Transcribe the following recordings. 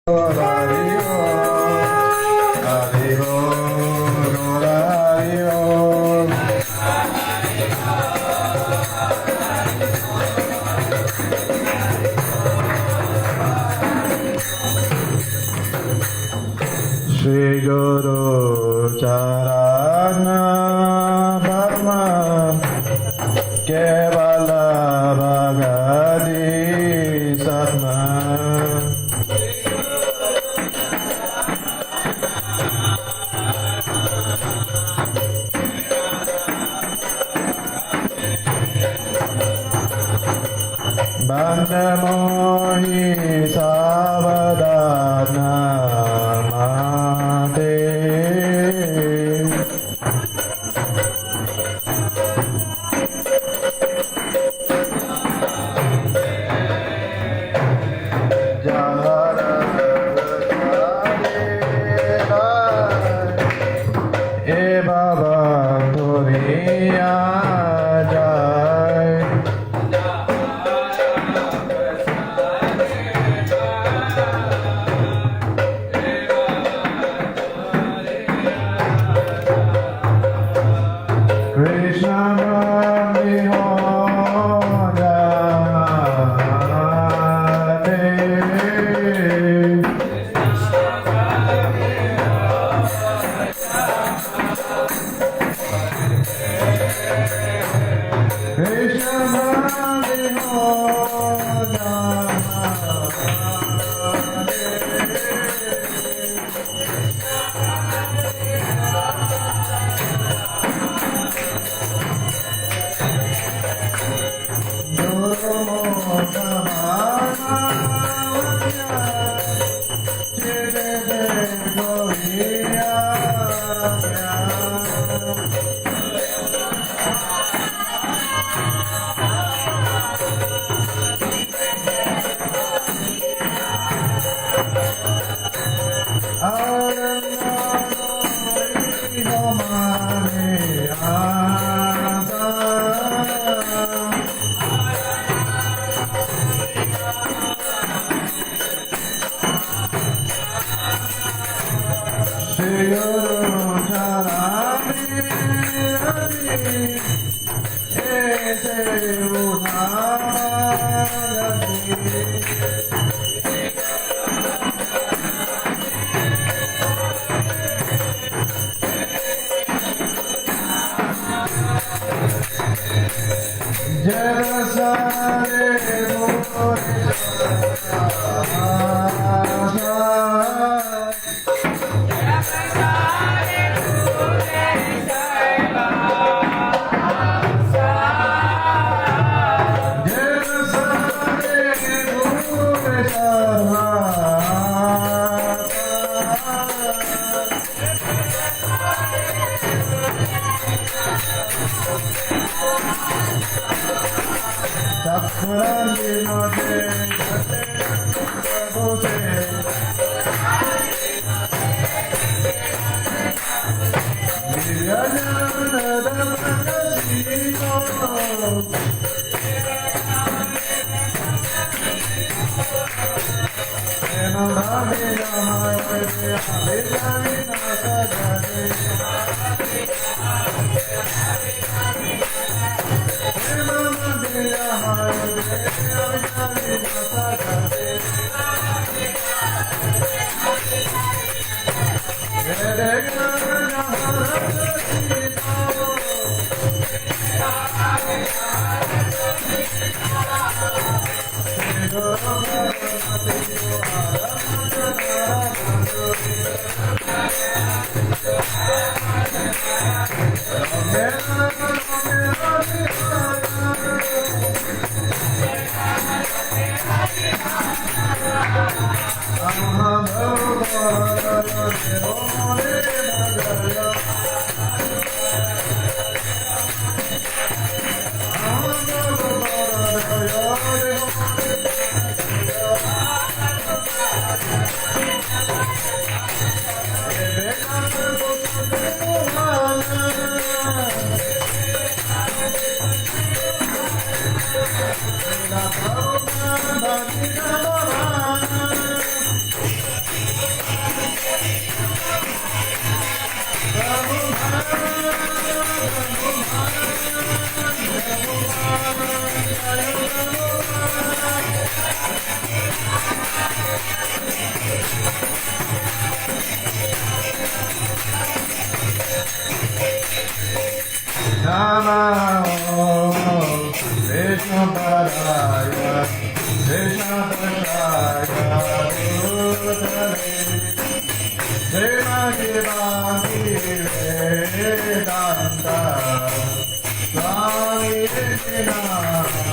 Shri Guru Charana Padma Kevala Bhagadi Satma Banda Mohi Savadana Namo Vishnu Padaya Krishna Prashaya Bhutale Devaki Bhakti Vedanta Swami Krishnamani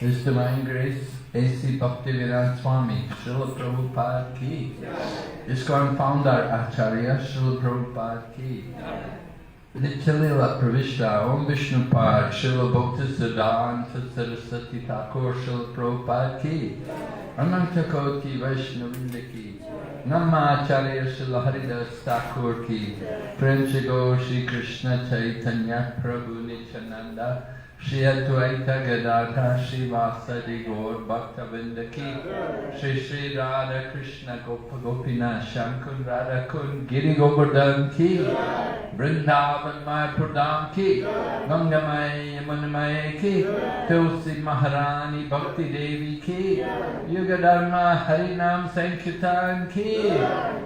His Divine Grace, A.C. Bhaktivedanta Swami, Srila Prabhupada ki. Iskcon founder Acharya, Srila Prabhupada ki. Nityalila Pravishta, Om Vishnu Pad, Srila Bhakti Siddhanta Saraswati Thakur, Srila Prabhupada ki. Ananta Koti Vaishnavinda ki. Namma Acharya Srila Haridas Thakur ki. Prem Se Gaur Shri Krishna Chaitanya Prabhu Nityananda Shri Advaita Gadadhar Srivasadi Gaur Bhaktavinda Ki Shri Shri Radha Krishna Gopinath Shankun Radha Kun Giri Govardhan Ki Vrindavan Maya Pradam Ki Ganga Maya Yamuna Maya Ki Tulsi Maharani Bhakti Devi Ki Yuga Dharma Harinam Sankirtan Ki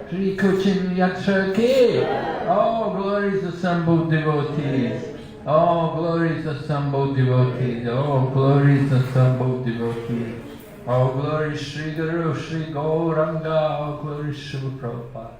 Shri Kuching Yatra Ki. All glories of Sambhu devotees. All glories of Sambhu devotees. All glories of Sambhu devotees. All glories Sri Guru, Sri Gauranga. All glories Srila Prabhupada.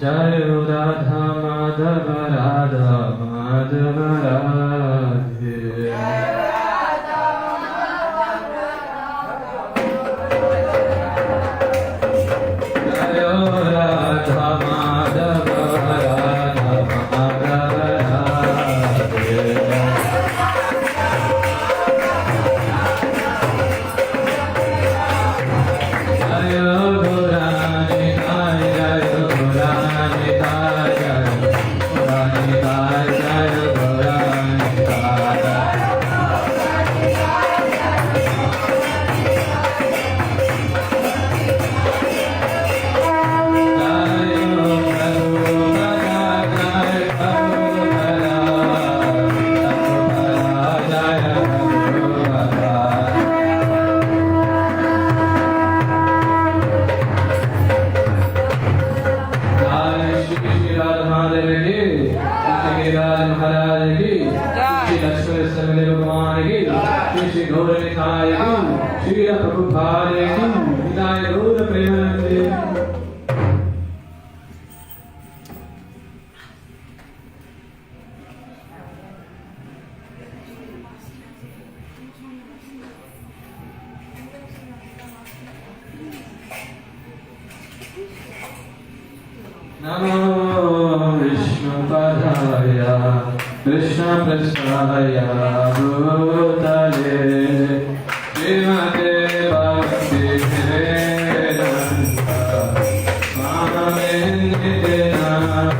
Jai Radha Madhava Radha Madhava Radhe. Jai Radha Madhava Radha Madhava Radhe. Namo Vishnu Padaya Krishna Prasthaya Bhutale Srimate Bhakti Vedanta Swami Nityanamita.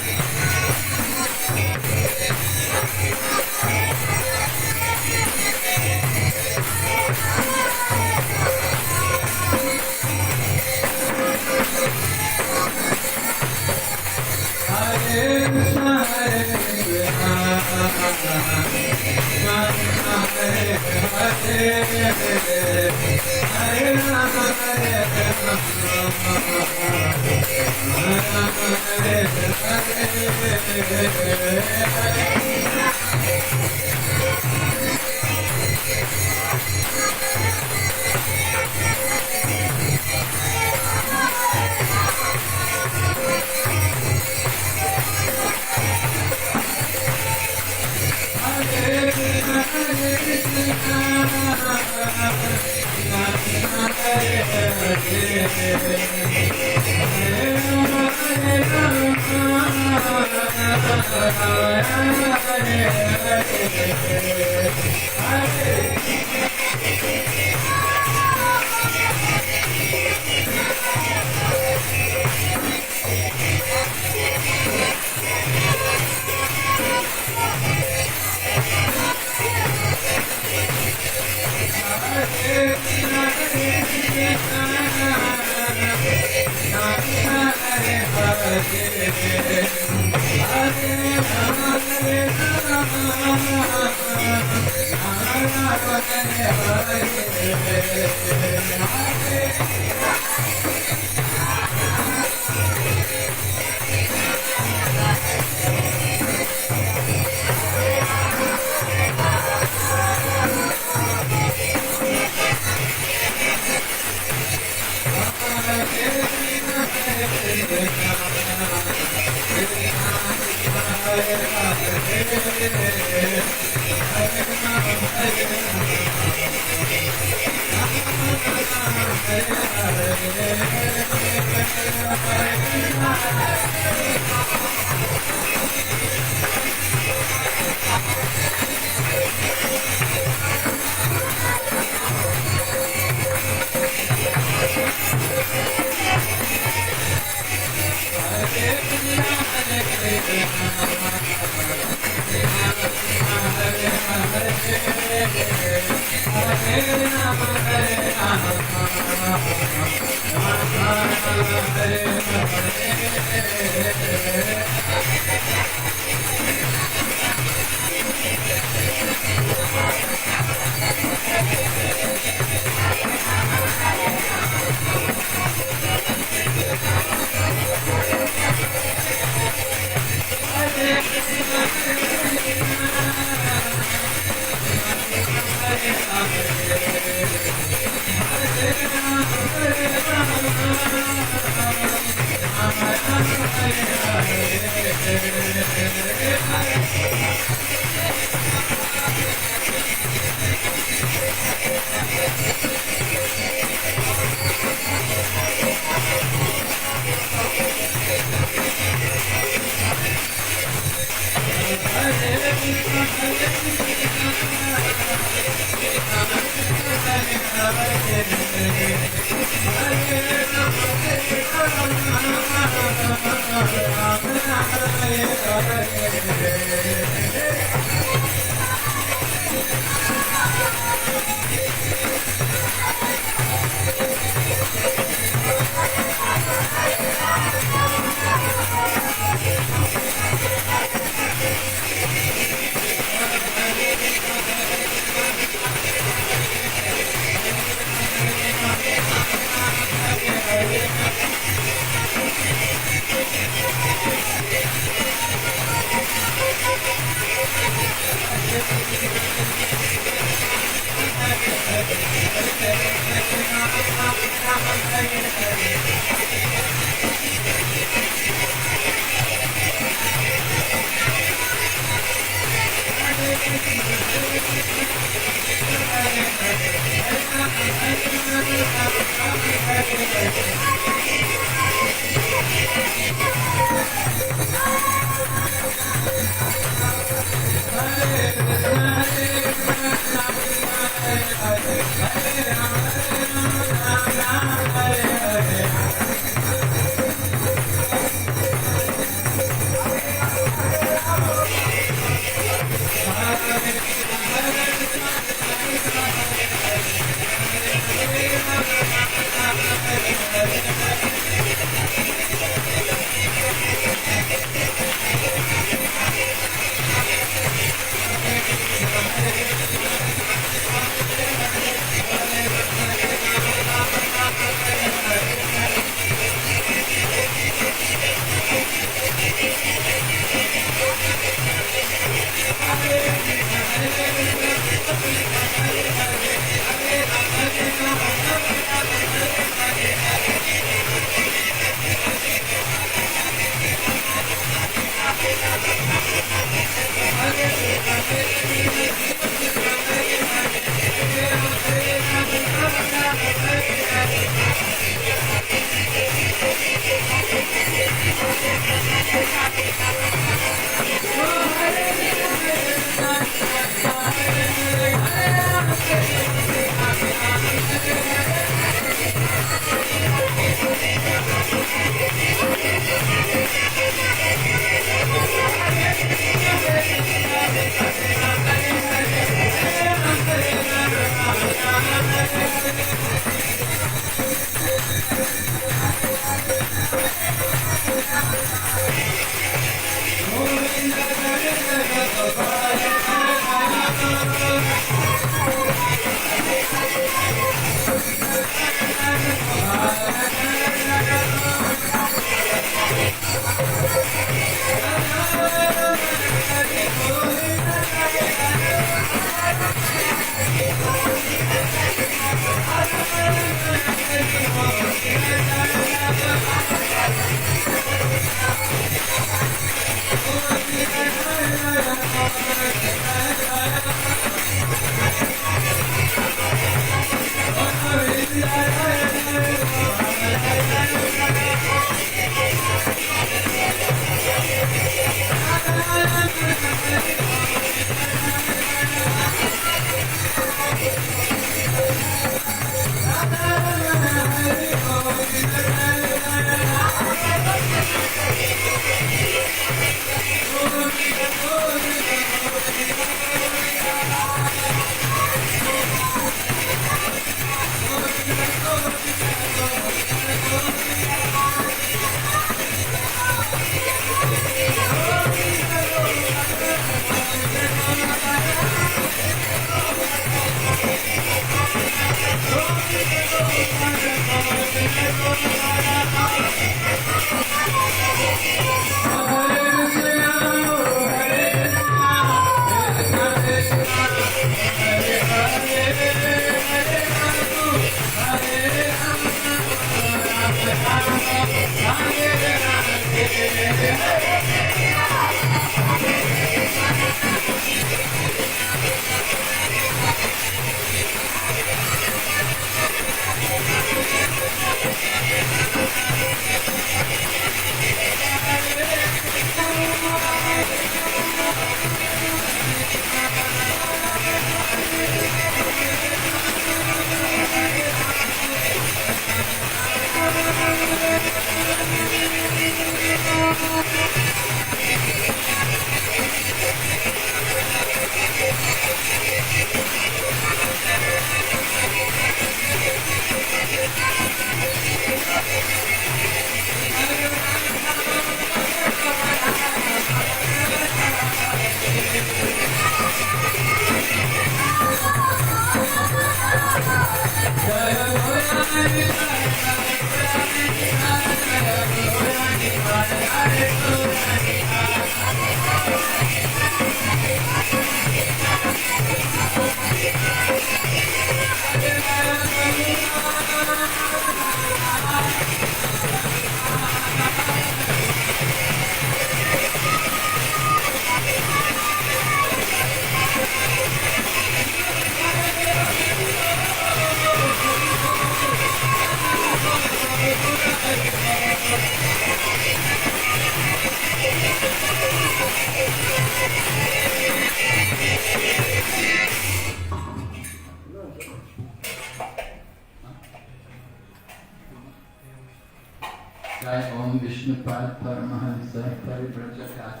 Jai Om Vishnupad Paramahansa Parivrajaka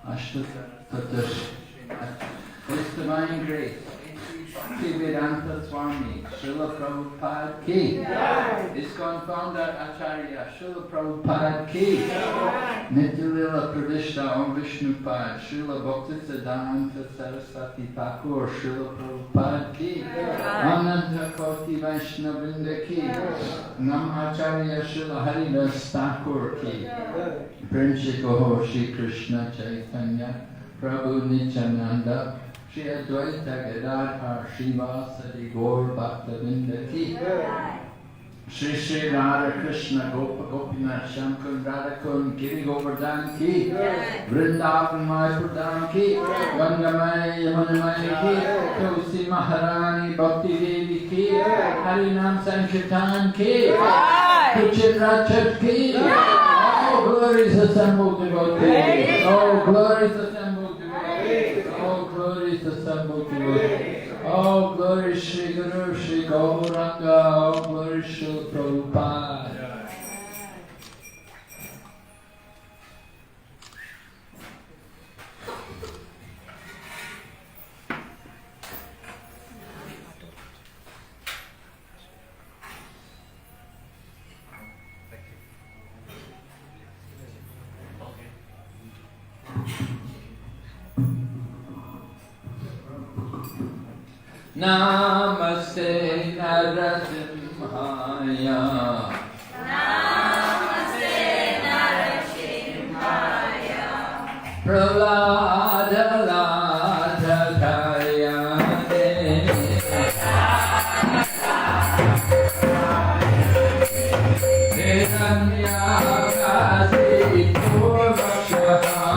Ashtata His Divine Grace Sri Vedanta Swami Srila Prabhupada Ki Iskcon Founder Acharya Srila Prabhupada Ki Nityalila Pradishta Om Vishnupad Srila Bhaktisiddhanta Saraswati Thakur Srila Prabhupada Ki Ananta Koti Vaishnavinda Ki Nam Acharya Srila Haridas Thakur Ki Princhikoho Shri Krishna Chaitanya Prabhu Nityananda Shri Advaita Gadadhar Srivasadi Gaur Bhaktavinda Ki Shri Shri Radha Krishna Gopa Gopinath Shankar Radhakund Giri Govardhan Ki Vrindavan Mai Pradhan Ki Gangamai Yamunamai Ki Tulsi Maharani Bhakti Devi Ki Harinam Sankirtan Ki Kuching Rachat Ki All glories assembled devotees All glories assembled devotees All glories assembled devotees All glory Shri Guru Shri Gauranga, all glory Shri Prabhupada. Namaste Nrsimhaya. Namaste Nrsimhaya. Prahlada Ladhakaya Hiranyakasi Purvashaha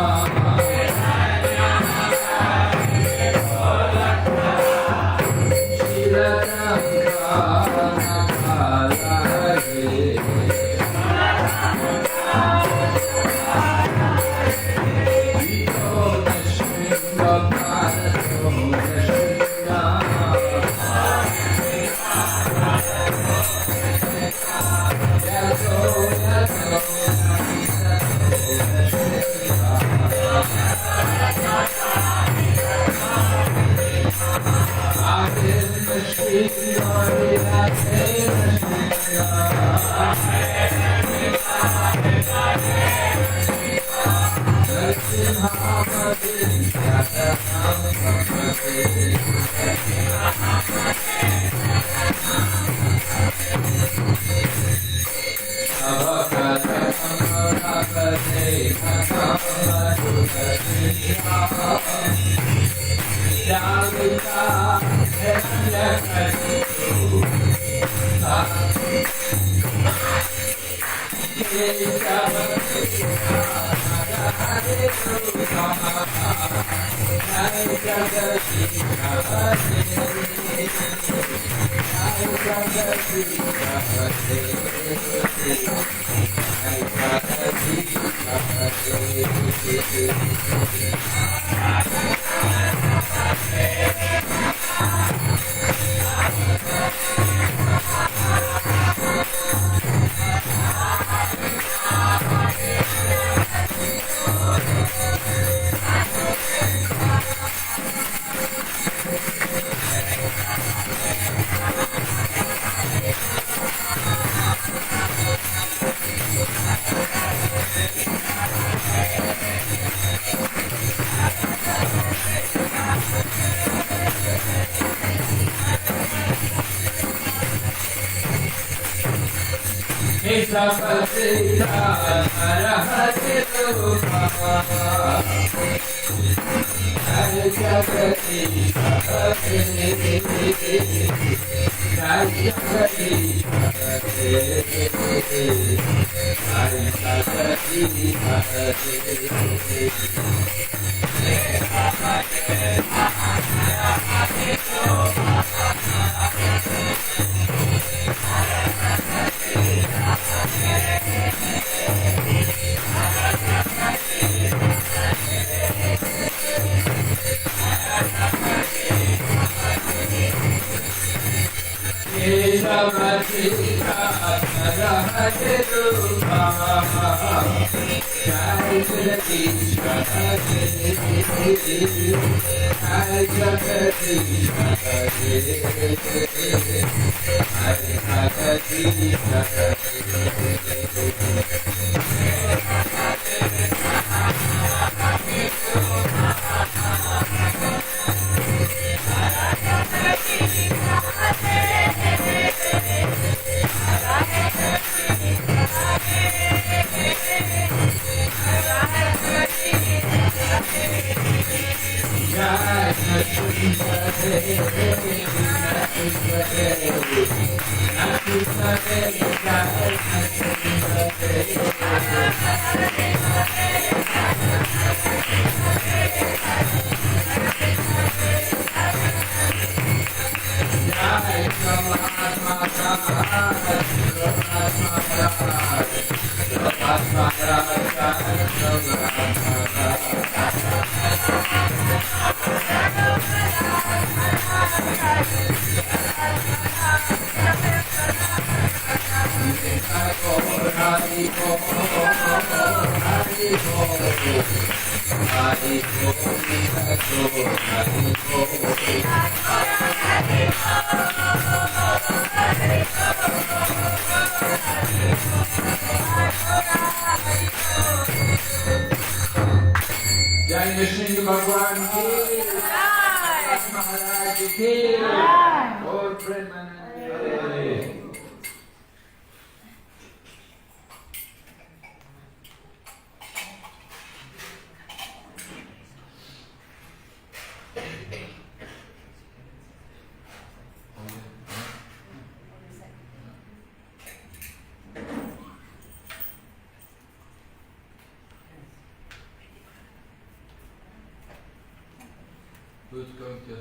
Who's going to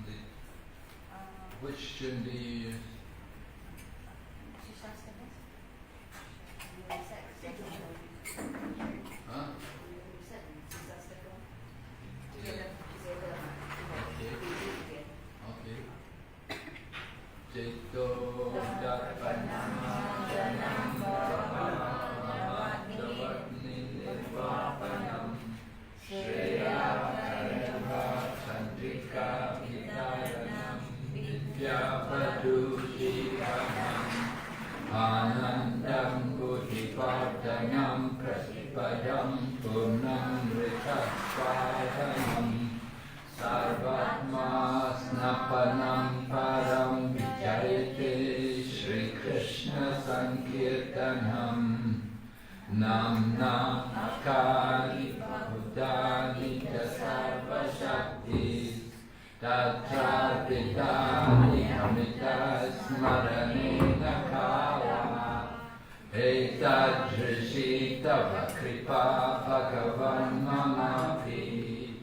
lead? Which tune do you use? Huh? Okay. Jito Dapanama Janam Davatni Nivapanam Shreya Karava Chandrika Vidaranam Vidyapadushikam Anandam Buddhivardhanam Prasipadam Purnam Rikasvayanam Sarvatma Snapanam Param Vijayate Shri Krishna Sankirtanam Nam Nam Akari Bahudani Sarva Shakti Tatra Vidani Amita Smarane Nakari Tava Kripa Bhagavan Mamapi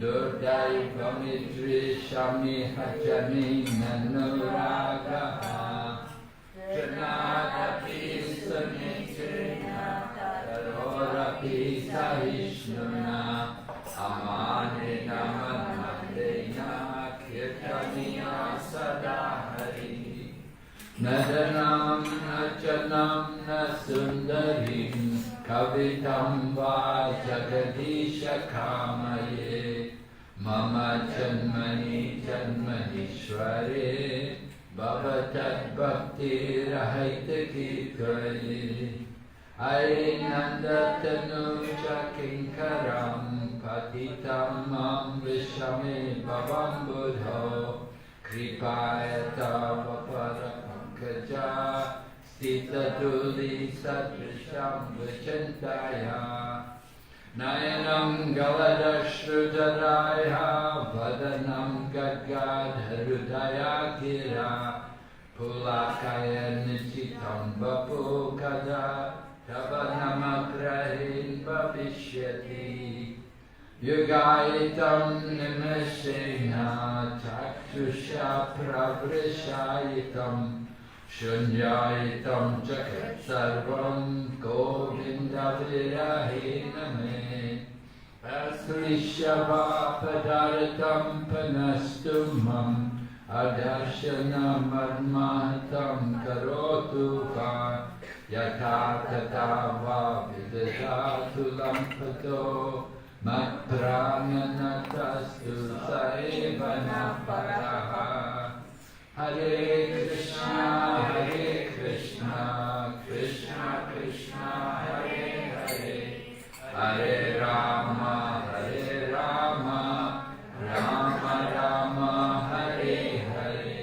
Durdaivamitrishyami Hajami Nanuragaha Janadapi Samitrina Tarorapi Sahishnuna Amanena Manandena Kirtaniya Sadahari Nadanam Najanam Nasundarim Kavitam Va Jagadisha Kamaye Mama Janmani Janmanishware Bhavatad Bhakti Rahaitaki Kare Ainandatanu Chakinkaram Patitam Mam Vishame Bhavam Buddho Kripayata Vaparapankaja Stita Duli Satrisham Vachantaya Nayanam Galadashrudaraya Vadanam Gadgadharudaya Gira Pulakaya Nichitam Vapukada Tavanamagrahin Bhavishyati Yugaitam Nimeshena Chakshusha Pravrishayitam Shunyaitam Jagat Sarvam Govinda Virahena Me Asrishyava Padaratam Panastumam Adarshana Madmahatam Karotu Va Yata Tata Va Vidadatu Lampato Matprananatastu Saivana Paraha Hare Krishna, Krishna Krishna, Hare Hare, Hare Rama, Rama Rama, Hare Hare.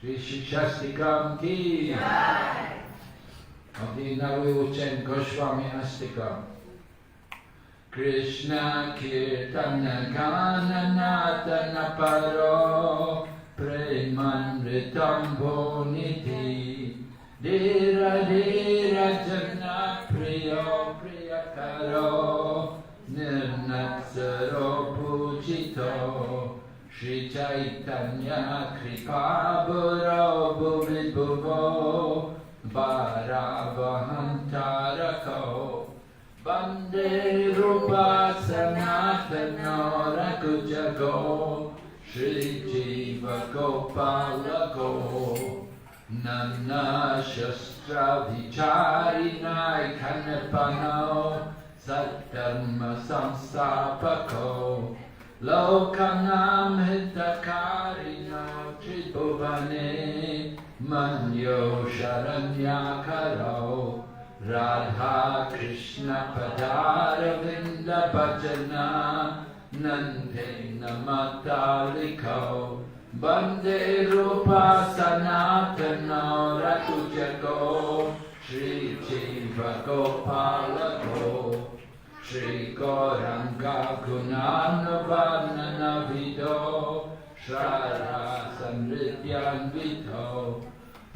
Shri Shastikam ki. Okay, now we will chant Goswami Astikam. Krishna Kirtana Gananatana Paro Premanritam Boniti Dira Dira Jana Priyo Priyakaro Nirnatsaro Pujito Shri Chaitanya Kripa Bhuro Bhuvibhuvo Bharavaham-tarako Vande Rupa Sanatana Rakujago Shri Jiva Gopalago Nana Shastra Vicharinai Kanepano Sattama Samstapako Lokanam Hitakarino Tribhuvane Manyo Sharanyakaro Radha Krishna Padaravinda Bhajana Nandena Mataliko Bande Rupa Sanatana Rakujago Shri Jiva Gopalago Shri Gauranga Gunanavanana Vido Shara Samridyan Vito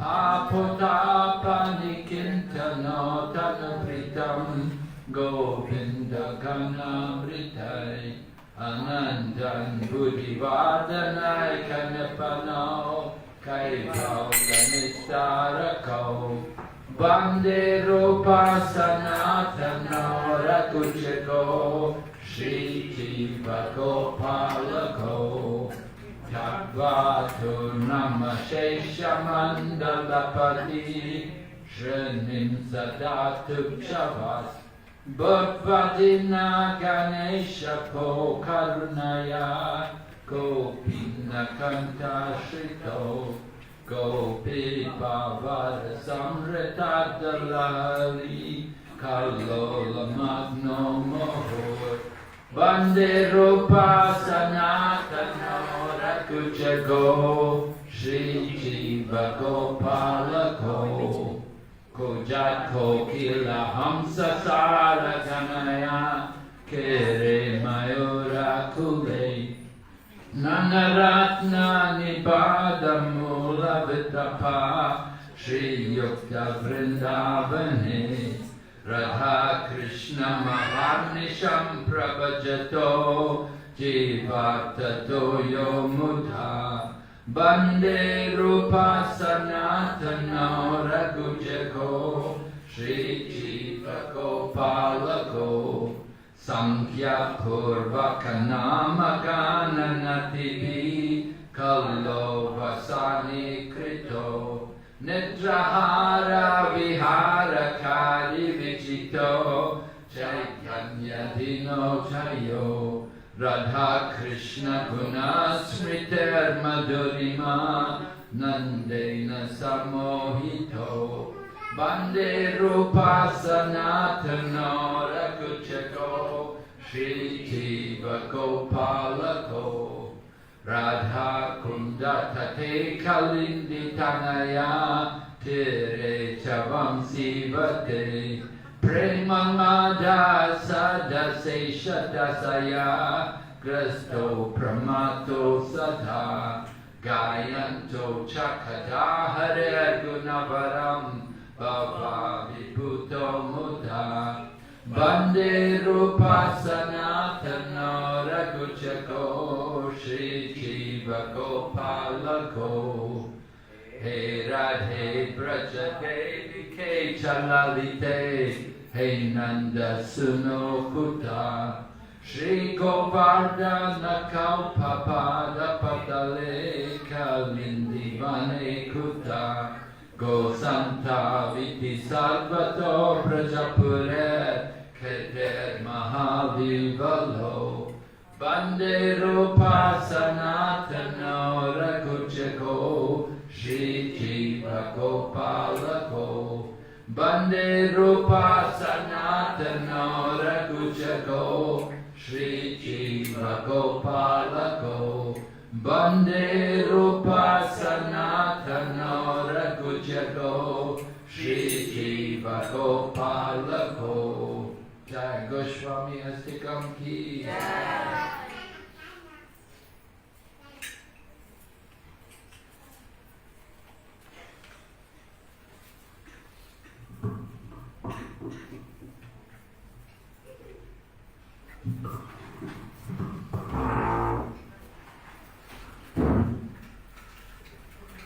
Apotapanikinthano Tanupritam Govinda Ganamritai Anandan Buddhivadanai Kanapano Kaivaudanistarako Bande Rupa Sanatano Rakuchako Shri Jiva Gopalako Yadvato Namashesha Mandalapati Shrenim Sadatu Shavas Bhagavadina Ganesha Po Karunaya Gopina Kanta Shrito Gopi Pavara Samrita Dalali Kalola Magno Mohor Bande Rupa Sanatana Rakujago Shri Jiva Gopalako Kojat Kokila Hamsa Sara Ganaya Kere Mayura Kule Nanaratna Nipada Mula Vitapa Shri Yukta Vrindavane Radha Krishna Maharnisham Prabhajato Jivatato Yo Mudha Bande Rupa Sanatana Ragujako Shri Jiva Gopalako Sankhya Purvaka Namagana Nativi Kallo Vasani Krito Nidrahara Vihara Kari Vichito Chaitanya Dino Chayo Radha Krishna Guna Smriter Madhurima Nandena Samohito Bande Rupa Sanatana Rakuchako Shri Jiva Gopalako Radha Kunda Tate Kalindi Tanaya Tire Chavam Sivate Premamada Sadasesha Dasaya Grasto Pramato Sadha Gayanto Chakata Hare Gunavaram Bhava Vibhuto Muda Bande Rupa Sanatana Raguchako Shri Jiva Gopalako He Radhe Braja Devi Ke Chalalite He Nanda Suno Kuta Shri Govardhana Kaupapada Patale Kalindi Vane Kuta Go Santa Viti Salvato Prajapure Keter Mahavivalo Bande Rupa Sanatana Raguchako Shri Jiva Gopalako Bande Rupa Sanatana Raguchako Shri Jiva Gopalako Bande Rupa Sanatana Raguchako Shri Jiva Gopalako Jai Goswami Astikam Ki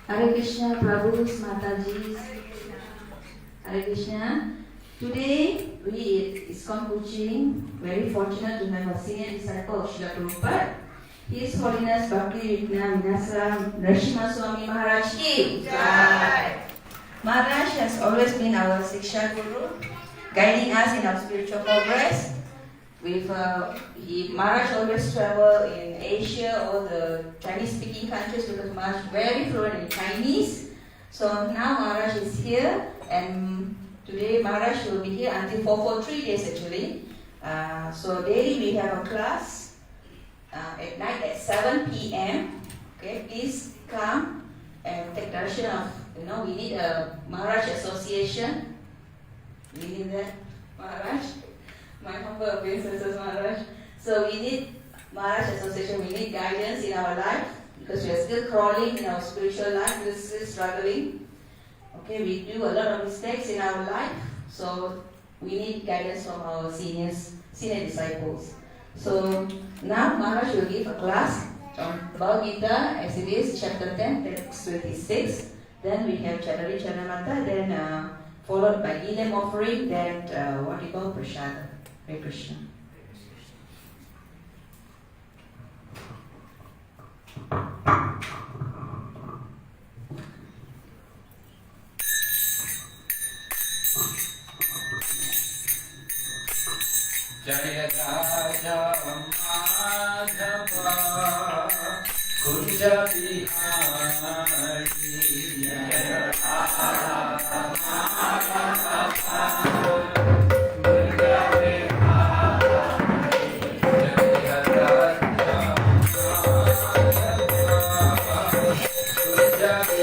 Hare Krishna, Prabhus, Matajis, Hare Krishna. Today we at Iskcon Kuching very fortunate to have a senior disciple of Srila Prabhupada. His Holiness Bhakti Vigna Vinasa Nrsimha Swami Maharaj ki Jai. Maharaj has always been our Siksha Guru, guiding us in our spiritual progress. Maharaj always travel in Asia or the Chinese-speaking countries because Maharaj is very fluent in Chinese. So now Maharaj is here, and today Maharaj will be here for 3 days actually. So daily we have a class at night at 7 p.m. Okay, please come and take darshan of, we need a Maharaj association. We need that, Maharaj. My humble obeisances, Maharaj. So we need Maharaj association, we need guidance in our life because we are still crawling in our spiritual life, we are still struggling. Okay, we do a lot of mistakes in our life, so we need guidance from our senior disciples. So now Maharaj will give a class on Bhagavad Gita as it is, chapter 10, text 26. Then we have Charari Charanamata, then followed by Gilem offering, then what we call Prasada. Hare Krishna. Jaya Raja Madhava Kunja Bihari Jaya Raja Madhava Jai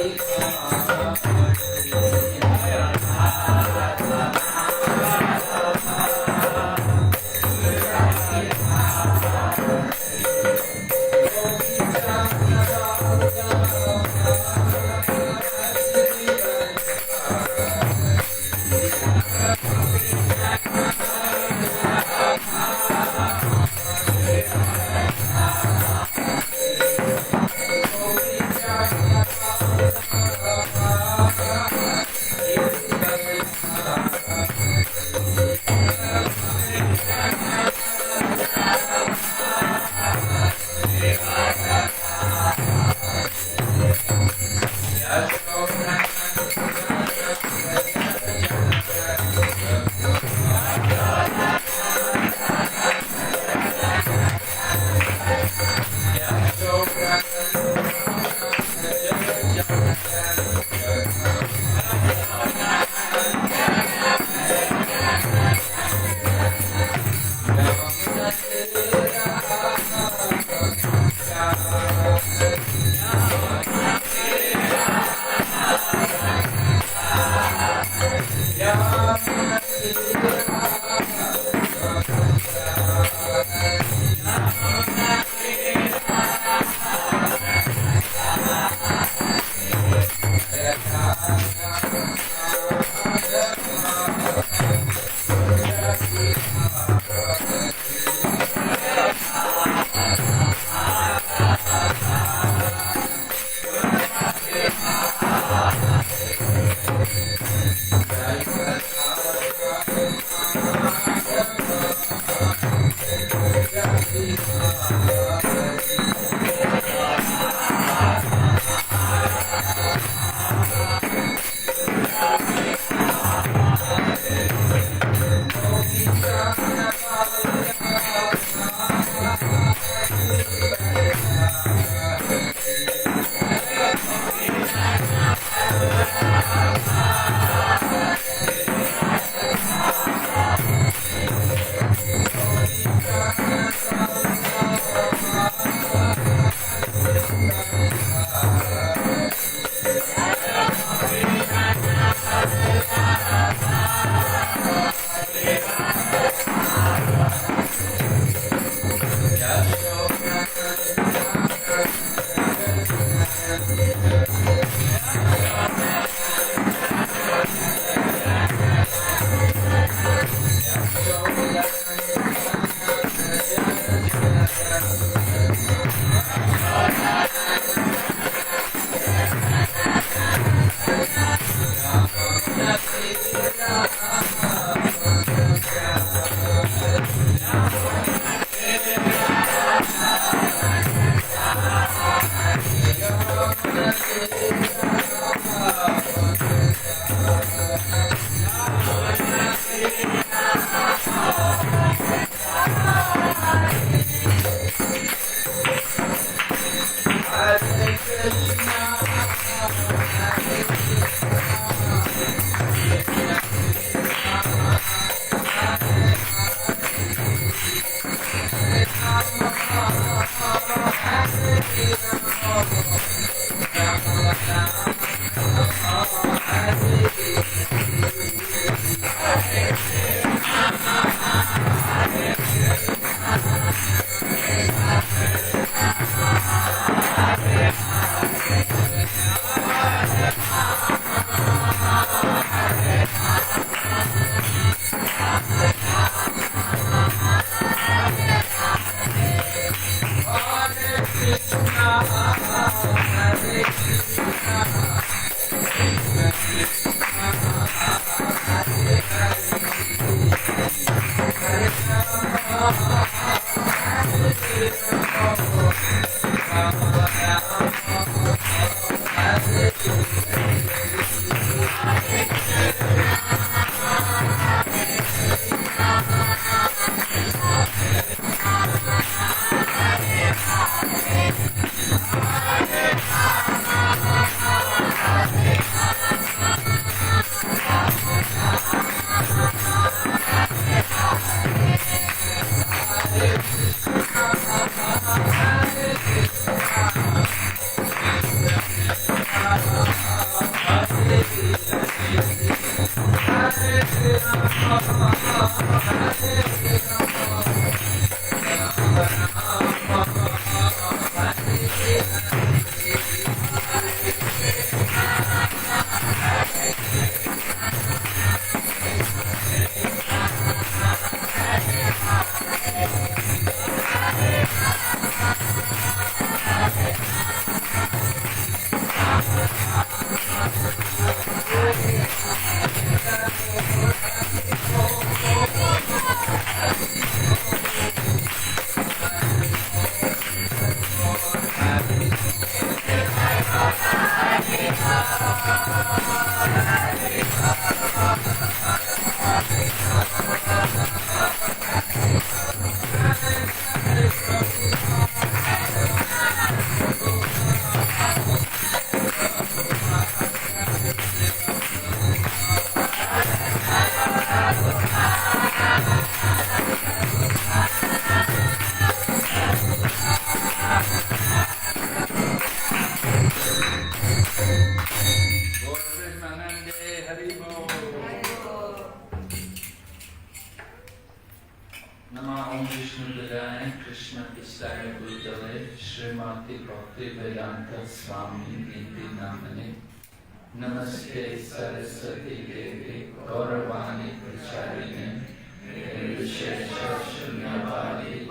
Namaste Saraswati Devi Gauravani Pracharine Nirvishesha Shunyavadi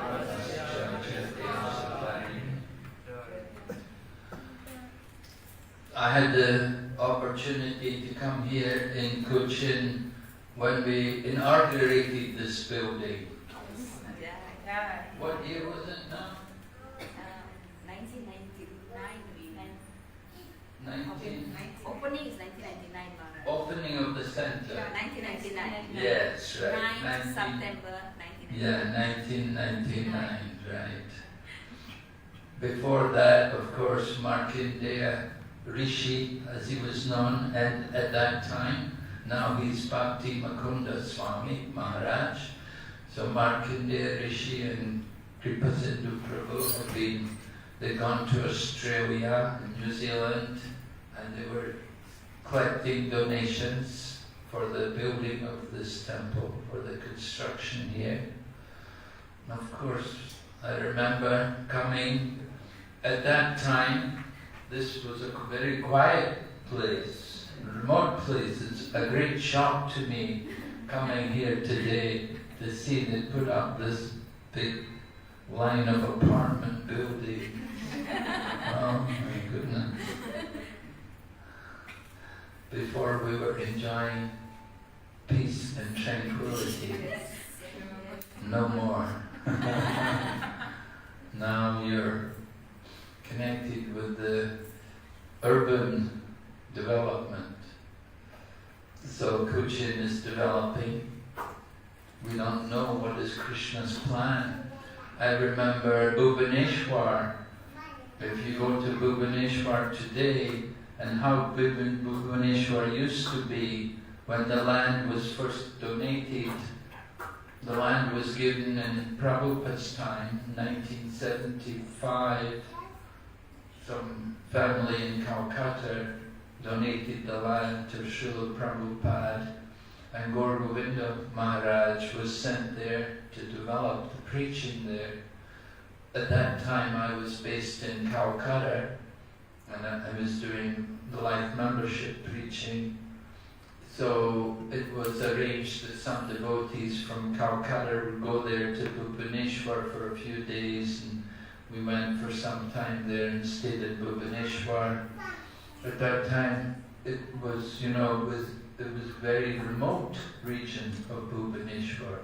I had the opportunity to come here in Kuching when we inaugurated this building. What year was it now? 1999. Opening is 1999, Maharaj. Opening of the center. Yeah, 1999. Yes, right. 9 September 1999. Yeah, 1999, right. Before that, of course, Markandeya Rishi, as he was known at that time. Now he's Bhakti Mukunda Swami Maharaj. So Markandeya Rishi and Kripasindhu Prabhu they'd gone to Australia and New Zealand, and they were collecting donations for the building of this temple, for the construction here. And of course, I remember coming at that time. This was a very quiet place, a remote place. It's a great shock to me coming here today to see they put up this big line of apartment building. Oh my goodness. Before we were enjoying peace and tranquility. No more. Now you're connected with the urban development. So Kuching is developing. We don't know what is Krishna's plan. I remember Bhubaneswar. If you go to Bhubaneswar today, and how Bhubaneswar used to be when the land was first donated. The land was given in Prabhupada's time, 1975. Some family in Calcutta donated the land to Srila Prabhupada, and Gaur Govinda Maharaj was sent there to develop the preaching there. At that time I was based in Calcutta, and I was doing the life membership preaching. So it was arranged that some devotees from Calcutta would go there to Bhubaneswar for a few days, and we went for some time there and stayed at Bhubaneswar. At that time it was, it was very remote region of Bhubaneswar.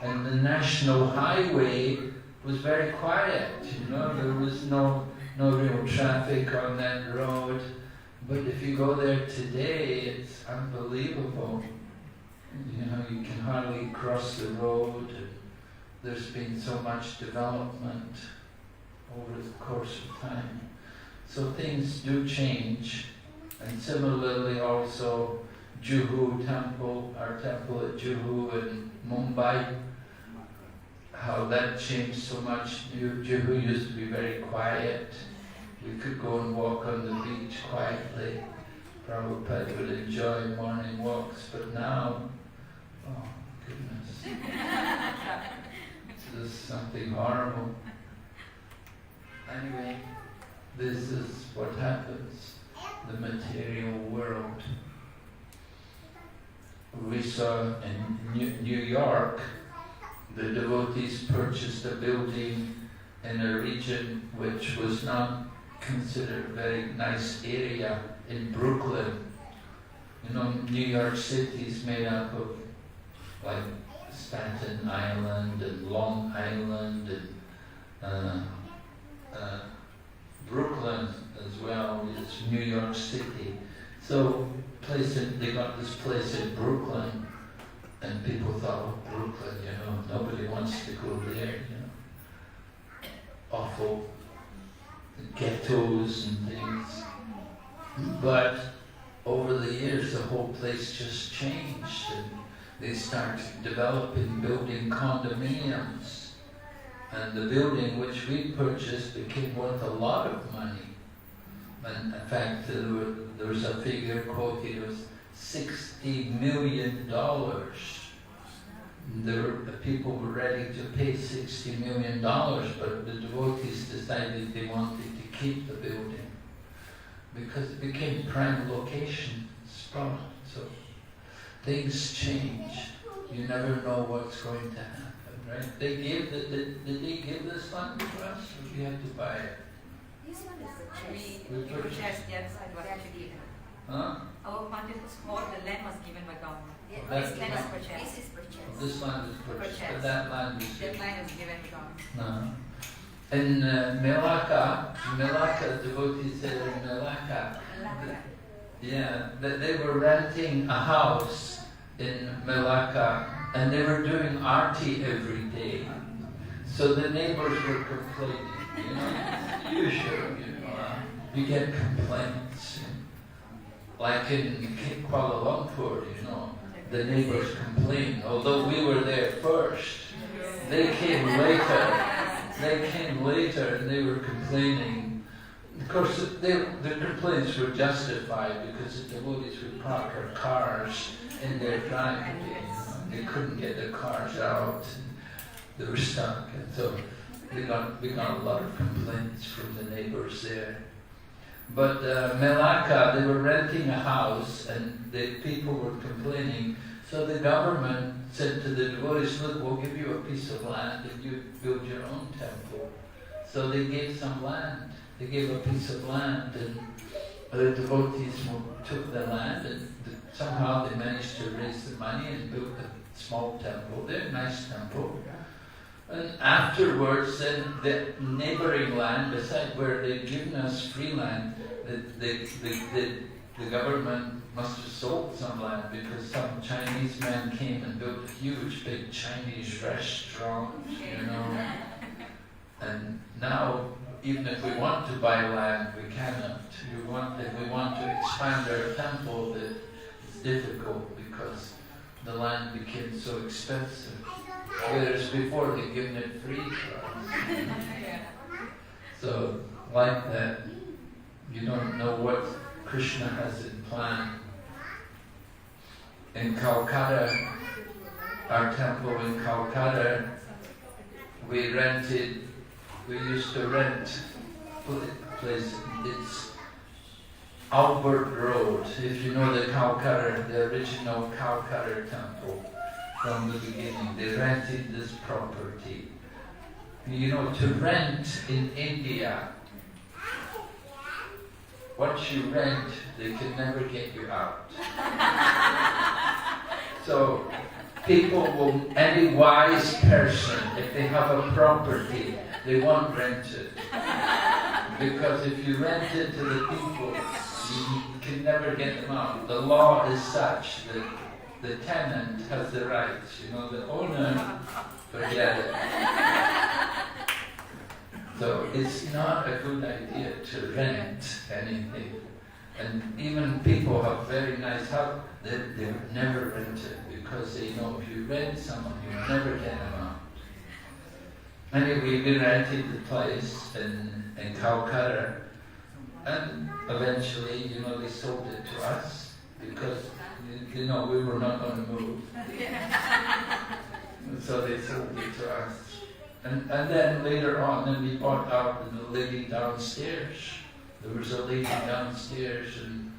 And the national highway was very quiet, there was no real traffic on that road. But if you go there today, it's unbelievable. You can hardly cross the road. And there's been so much development over the course of time. So things do change. And similarly also, Juhu temple, our temple at Juhu in Mumbai, how that changed so much. Juhu used to be very quiet. We could go and walk on the beach quietly. Prabhupada would enjoy morning walks, but now, oh goodness, this is something horrible. Anyway, this is what happens, the material world. We saw in New York, the devotees purchased a building in a region which was not considered a very nice area in Brooklyn. New York City is made up of like Staten Island and Long Island and Brooklyn as well. It's New York City. So they got this place in Brooklyn, and people thought, oh, Brooklyn, nobody wants to go there, Awful ghettos and things. But over the years, the whole place just changed, and they started developing, building condominiums. And the building which we purchased became worth a lot of money. And in fact, there was a figure quoted, it was $60 million. People were ready to pay $60 million, but the devotees decided they wanted to keep the building because it became prime location spot. So things change. You never know what's going to happen, right? Did they give this land to us, or we had to buy it? This one is we purchased the other side was actually Huh? our quantity was small, the land was given by government. That's This land is the purchased. This is purchased. This land is purchased, but Purchased. that land is That land is given by government. no. In Melaka, devotees there in Melaka, yeah, they were renting a house in Melaka, and they were doing arti every day. So the neighbors were complaining, usual, we get complaints. Like in Kuala Lumpur, you know, the neighbours complain, although we were there first. They came later. They came later and they were complaining. Of course, their complaints were justified because the devotees would park their cars in their driveway. You know, they couldn't get their cars out. They were stuck, and so we got a lot of complaints from the neighbours there. But Melaka, they were renting a house, and the people were complaining. So the government said to the devotees, "Look, we'll give you a piece of land, and you build your own temple." So they gave some land. They gave a piece of land, and the devotees took the land, and somehow they managed to raise the money and build a small temple. They're a nice temple. And afterwards, then the neighbouring land, beside where they'd given us free land, the government must have sold some land because some Chinese man came and built a huge, big Chinese restaurant, you know. And now, even if we want to buy land, we cannot. If we want to expand our temple, it's difficult because the land became so expensive. Whereas before they'd given it free for us. So, like that, you don't know what Krishna has in plan. In Calcutta, our temple in Calcutta, we used to rent a place. It's Albert Road, if you know the Calcutta, the original Calcutta temple. From the beginning, they rented this property. You know, to rent in India, once you rent, they can never get you out. So, any wise person, if they have a property, they won't rent it. Because if you rent it to the people, you can never get them out. The law is such that the tenant has the rights, you know, the owner, forget it. So it's not a good idea to rent anything. And even people have very nice house, they would never rent it because they know if you rent someone, you'll never get them out. Anyway, we rented the place in Calcutta, and eventually, you know, they sold it to us because you know, we were not going to move. So they sold it to us. And then later on, then we bought out the lady downstairs. There was a lady downstairs, and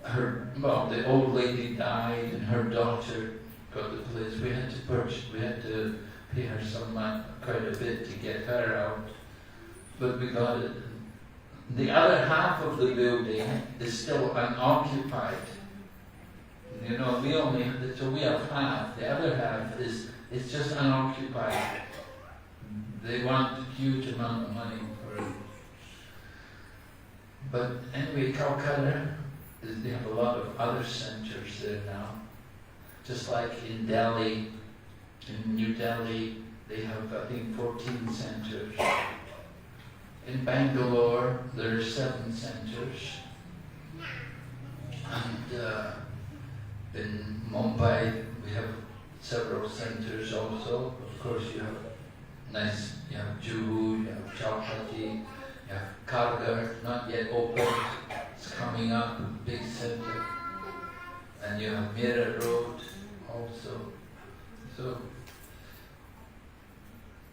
the old lady died, and her daughter got the place. We had to pay her quite a bit to get her out. But we got it. The other half of the building is still unoccupied. You know, we have half. The other half is just unoccupied. They want a huge amount of money for it. But anyway, Calcutta, they have a lot of other centers there now. Just like in Delhi, in New Delhi, they have, I think, 14 centers. In Bangalore, there are 7 centers. And in Mumbai, we have several centers also. Of course, you have Juhu, you have Chowpatty, you have Kargar, not yet open, it's coming up, big center. And you have Mira Road also. So,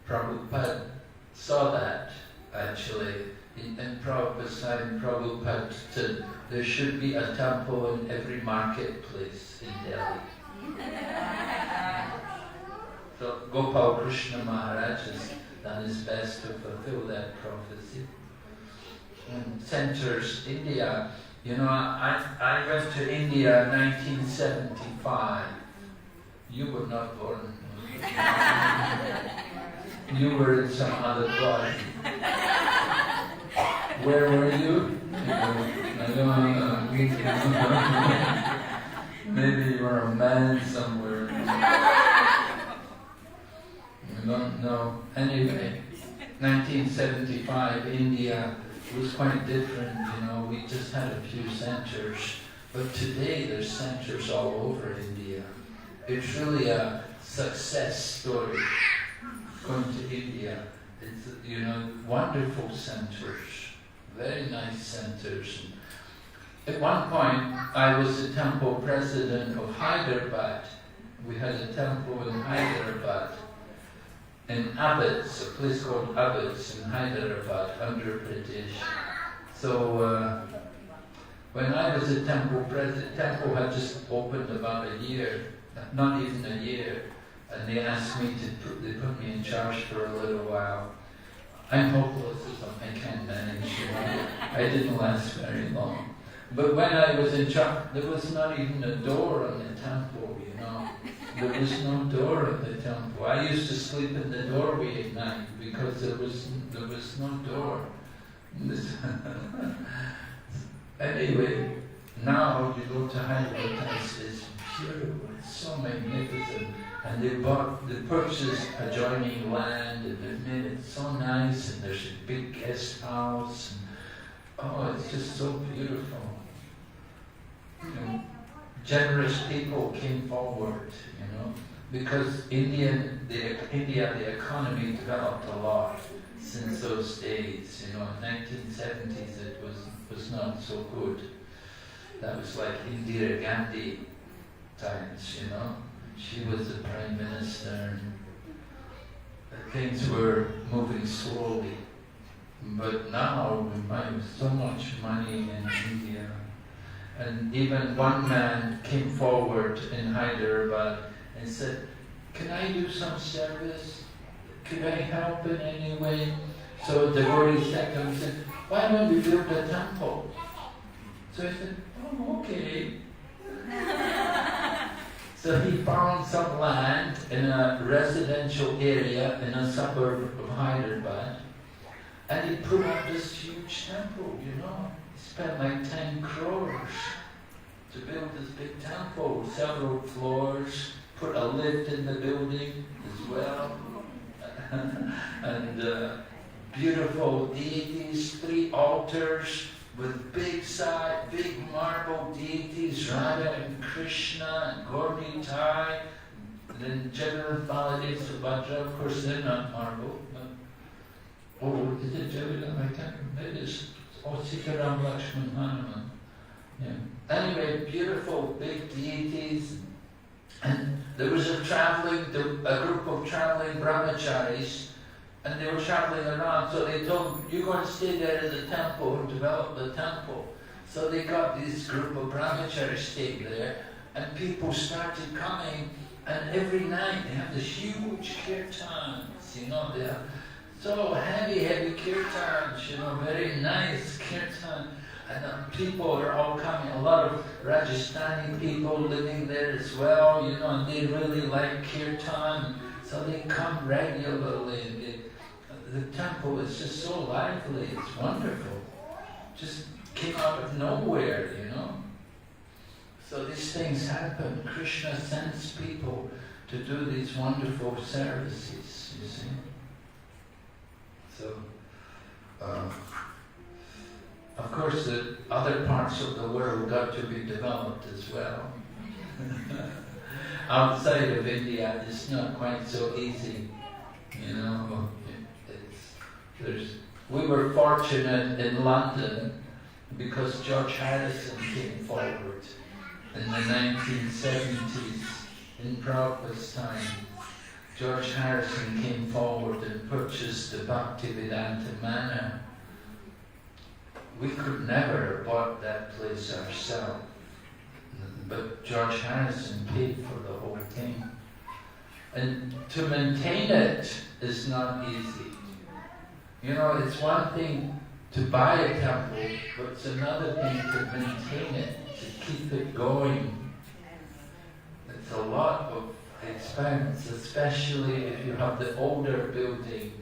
Prabhupada saw that, actually. In Prabhupada's time, Prabhupada said there should be a temple in every marketplace in Delhi. So Gopal Krishna Maharaj has done his best to fulfill that prophecy. And centers, India, you know, I went to India in 1975. You were not born. You were in some other body. Where were you? Maybe you were a man somewhere. I don't know. Anyway, 1975, India, was quite different, you know. We just had a few centres, but today there's centres all over India. It's really a success story going to India. It's, you know, wonderful centres, very nice centres. At one point, I was the temple president of Hyderabad. We had a temple in Hyderabad, in Abbots, a place called Abbots in Hyderabad, Andhra Pradesh. So when I was the temple president, temple had just opened about a year, not even a year, and they asked me they put me in charge for a little while. I'm hopeless or something, I can't manage, you know. I didn't last very long. But when I was in charge, there was not even a door on the temple, you know. There was no door at the temple. I used to sleep in the doorway at night because there was no door. Anyway, now you go to Hyderabad, it's beautiful, it's so magnificent. And they purchased adjoining land and they've made it so nice, and there's a big guest house. And, oh, it's just so beautiful. You know, generous people came forward, you know, because the economy developed a lot since those days. You know, in 1970s it was not so good. That was like Indira Gandhi times, you know. She was the Prime Minister and things were moving slowly. But now we find so much money in India. And even one man came forward in Hyderabad and said, "Can I do some service? Could I help in any way?" So the devotee said to him, "Why don't we build a temple?" So he said, "Oh, okay." So he found some land in a residential area in a suburb of Hyderabad, and he put up this huge temple, you know. He spent like 10 crores to build this big temple, several floors, put a lift in the building as well, and beautiful deities, 3 altars, with big marble deities, Radha and Krishna and Gauri Tai, then General Baladev Subhadra, of course they're not marble, but, is it Jagannatha? I can't remember, it is, Sitaram, Lakshmi, Hanuman. Yeah. Anyway, beautiful big deities, and there was a group of traveling brahmacharis, and they were traveling around, so they told them, "You're going to stay there in the temple and develop the temple." So they got this group of brahmacharis staying there, and people started coming, and every night they have this huge kirtans, you know, they have so heavy kirtans, you know, very nice kirtan, and people are all coming, a lot of Rajasthani people living there as well, you know, and they really like kirtan, so they come regularly. The temple is just so lively, it's wonderful. Just came out of nowhere, you know. So these things happen. Krishna sends people to do these wonderful services, you see. So, of course, the other parts of the world got to be developed as well. Outside of India, it's not quite so easy, you know. We were fortunate in London because George Harrison came forward in the 1970s, in Prabhupada's time. George Harrison came forward and purchased the Bhaktivedanta Manor. We could never have bought that place ourselves, but George Harrison paid for the whole thing. And to maintain it is not easy. You know, it's one thing to buy a temple, but it's another thing to maintain it, to keep it going. It's a lot of expense, especially if you have the older building,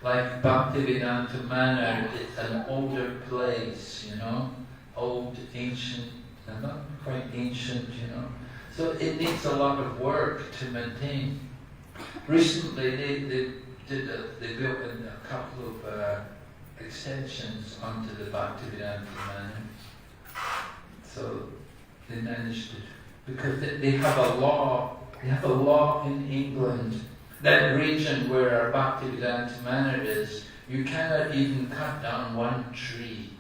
like Bhaktivedanta Manor. It's an older place, you know, old, ancient, not quite ancient, you know. So it needs a lot of work to maintain. Recently, they built a couple of extensions onto the Bhaktivedanta Mandir. So they managed to, because they have a law. They have a law in England. That region where our Bhaktivedanta Mandir is, you cannot even cut down one tree.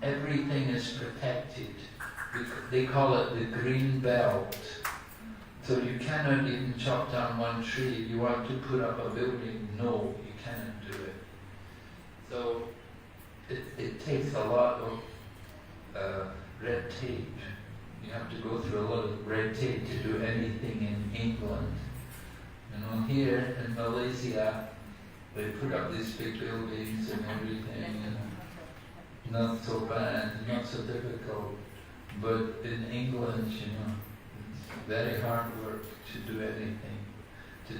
Everything is protected. They call it the green belt. So you cannot even chop down one tree. If you want to put up a building, no, you cannot do it. So it takes a lot of red tape. You have to go through a lot of red tape to do anything in England. You know, here in Malaysia, they put up these big buildings and everything, and not so bad, not so difficult. But in England, you know, it's very hard work to do anything, to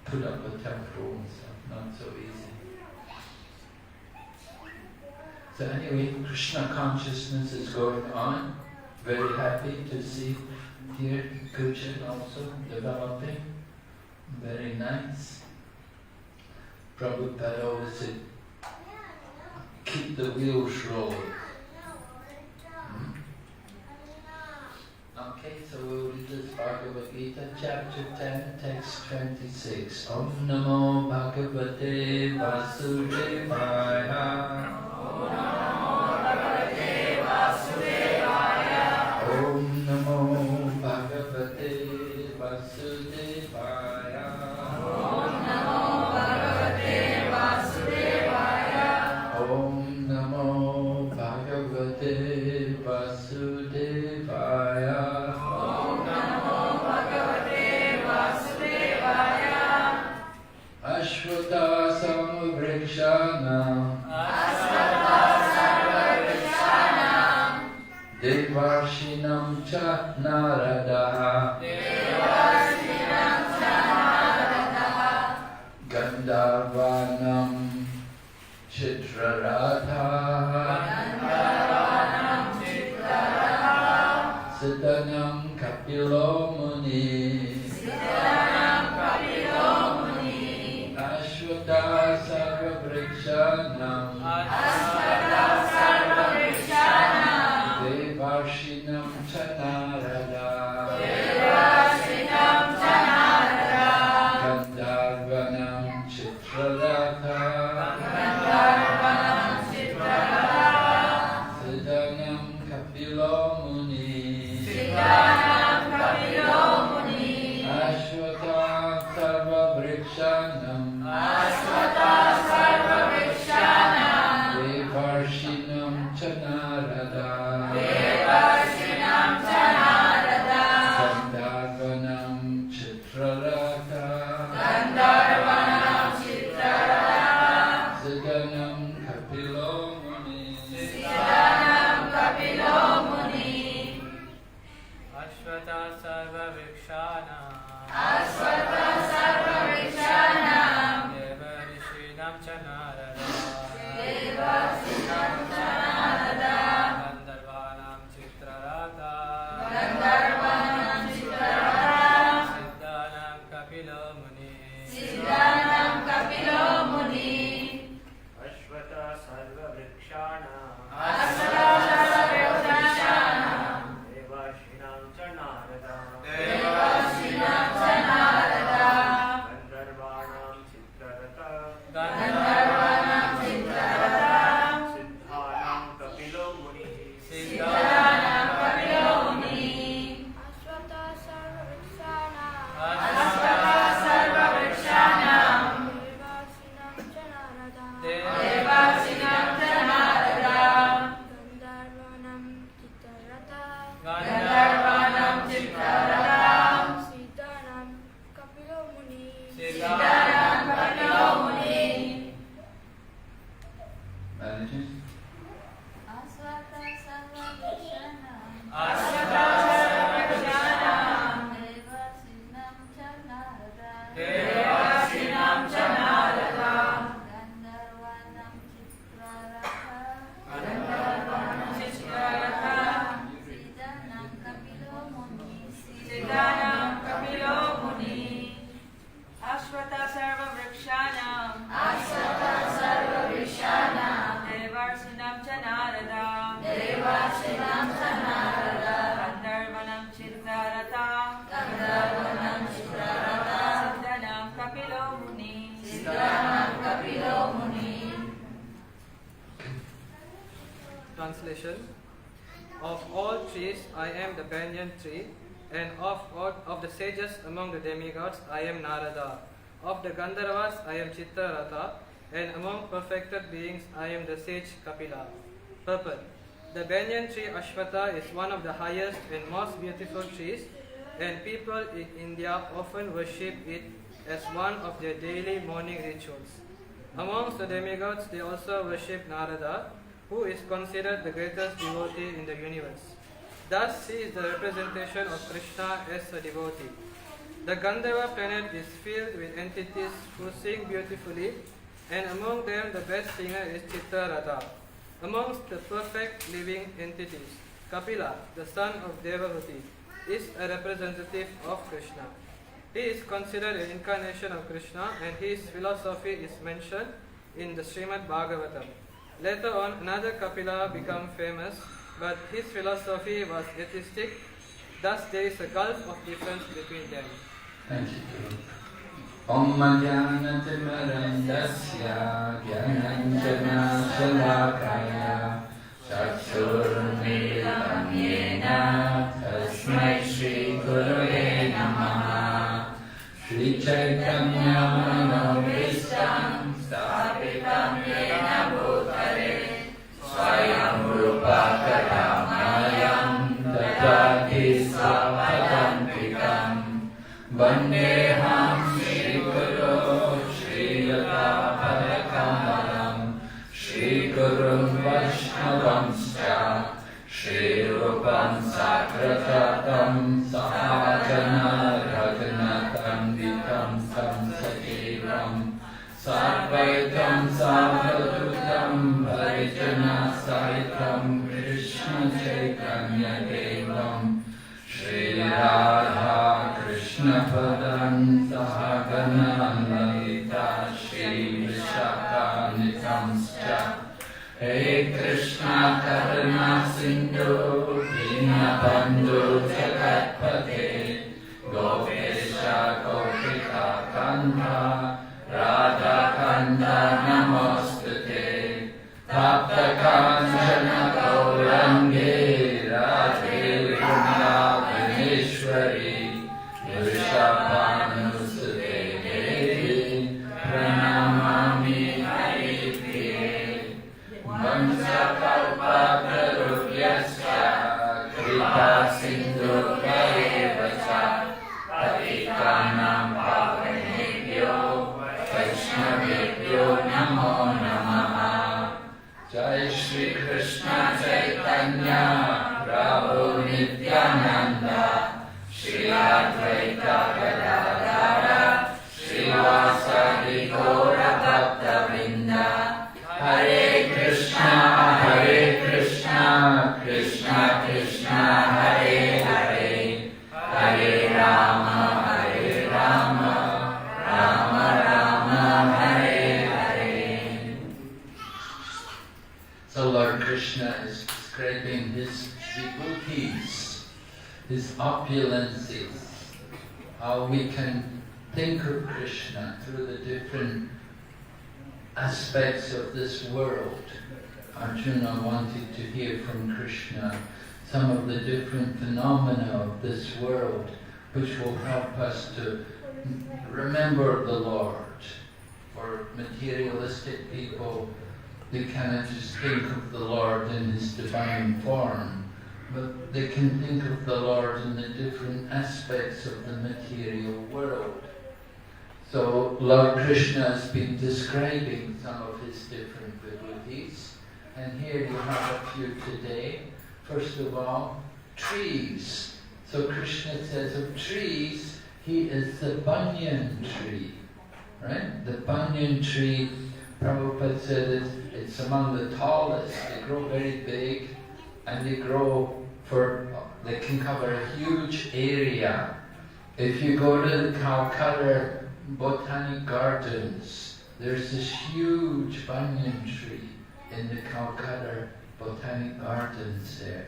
put up a temple and stuff, not so easy. So anyway, Krishna consciousness is going on. Very happy to see here Kuching also developing. Very nice. Prabhupada always said, keep the wheels rolling. Okay, so we'll read this Bhagavad Gita, chapter 10, text 26. Om Namo Bhagavate Vasudevaya. Om Namo Bhagavate Vasudevaya. Om Namo Bhagavate Vasudevaya. Om Namo Bhagavate Vasudevaya. Om Namo Bhagavate Vasudevaya. Ashvata Samavrikshanam Devarshinam Cha Naradaha Gandharvanam Chitraratha Siddhanam Kapilo Muni Ashvata Sarva Vrikshanam Devarshinam Chanarada Gandharvanam Chitraratha Siddhanam Kapilo Muni Ashvata Sarva Vrikshanam Devarshinam Chanarada Gandharvanam Chitraratha Siddhanam Kapilo Muni Ashvata Sarva Vrikshana Deva Rishinam Chanarada Gandharvanam Chitrarata Siddhanam Kapilo Muni Ashvata Sarva Vrikshana Devashinam Chanarada translation. Of all trees I am the banyan tree, and of the sages among the demigods I am Narada. Of the Gandharvas I am Chitraratha, and among perfected beings I am the sage Kapila. Purport. The banyan tree Ashwatha is one of the highest and most beautiful trees, and people in India often worship it as one of their daily morning rituals. Amongst the demigods they also worship Narada, who is considered the greatest devotee in the universe. Thus he is the representation of Krishna as a devotee. The Gandharva planet is filled with entities who sing beautifully, and among them the best singer is Chitraratha. Amongst the perfect living entities, Kapila, the son of Devavati, is a representative of Krishna. He is considered an incarnation of Krishna, and his philosophy is mentioned in the Srimad Bhagavatam. Later on, another Kapila became famous, but his philosophy was atheistic. Thus, there is a gulf of difference between them. Thank you. Om Jnanatimmarandasya Jnananjana Shalakaya Chakshurmilitam Yena Tasmai Shri Gurave Namaha Shri Chaitanya Manovistam Stapitam Yena Bhutale Swayam Rupa Kadamayam Dadati Svapadantikam Vandeham Shri Guru Shri Yata Padakamalam Shri Gurum Vaishnavamscha Shri Rupam Sakratatam Sahajana Raghunatam Vitam Tam Sajivam Sarvaitam Sarvadutam Varijana Sahitam Krishna Chaitanya Devam Shri Radha Krishna Padam Sahagana Lalita Shri Vishaka Nitamscha Hey Krishna Karuna Sindhu Dinabandhu Jagatpate Gopesha Gopika Kanta Radha Kanta Namostate Tapta Kanchana Gaurange Radhe Vrindavaneshwari Vrishabhanusute Devi Pranamami Haripriye Vansakalpatarubhyasya Kripa Sindhu Vaevacha Patitanam Pavanebhyo Vaishnavebhyo Namo Namaha Jai Shri Krishna Chaitanya Prabhu Nityananda Shri Advaita Gadadara Shri Vasadi Gaura Bhakta Vrinda Hare Krishna, Krishna Krishna, Hare Hare, Hare Rama, Rama Rama, Hare Hare. So Lord Krishna is describing his devotees, his opulences, how we can think of Krishna through the different aspects of this world. Arjuna wanted to hear from Krishna some of the different phenomena of this world which will help us to remember the Lord. For materialistic people, they cannot just think of the Lord in his divine form, but they can think of the Lord in the different aspects of the material world. So Lord Krishna has been describing some of his different devotees, and here you have a few today. First of all, trees. So Krishna says of trees, he is the banyan tree, right? The banyan tree, Prabhupada said it's among the tallest. They grow very big, and they can cover a huge area. If you go to the Calcutta Botanic Gardens, there's this huge banyan tree in the Calcutta Botanic Gardens there.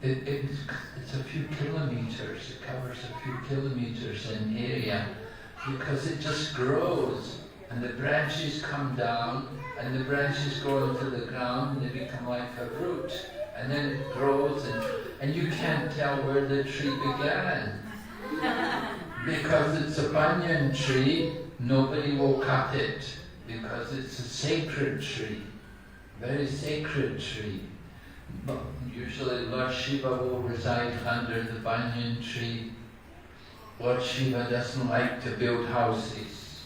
It's a few kilometers, it covers a few kilometers in area, because it just grows, and the branches come down, and the branches go into the ground, and they become like a root, and then it grows, and you can't tell where the tree began. Because it's a banyan tree, nobody will cut it, because it's a sacred tree, very sacred tree. But usually Lord Shiva will reside under the banyan tree. Lord Shiva doesn't like to build houses.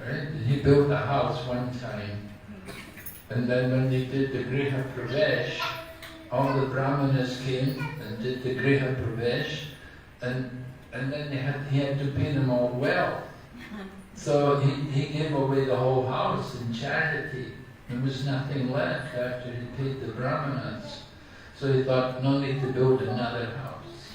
Right? He built a house one time, and then when they did the Griha Pravesh, all the Brahmanas came and did the Griha Pravesh, and then he had to pay them all wealth. So he gave away the whole house in charity. There was nothing left after he paid the Brahmanas. So he thought, no need to build another house.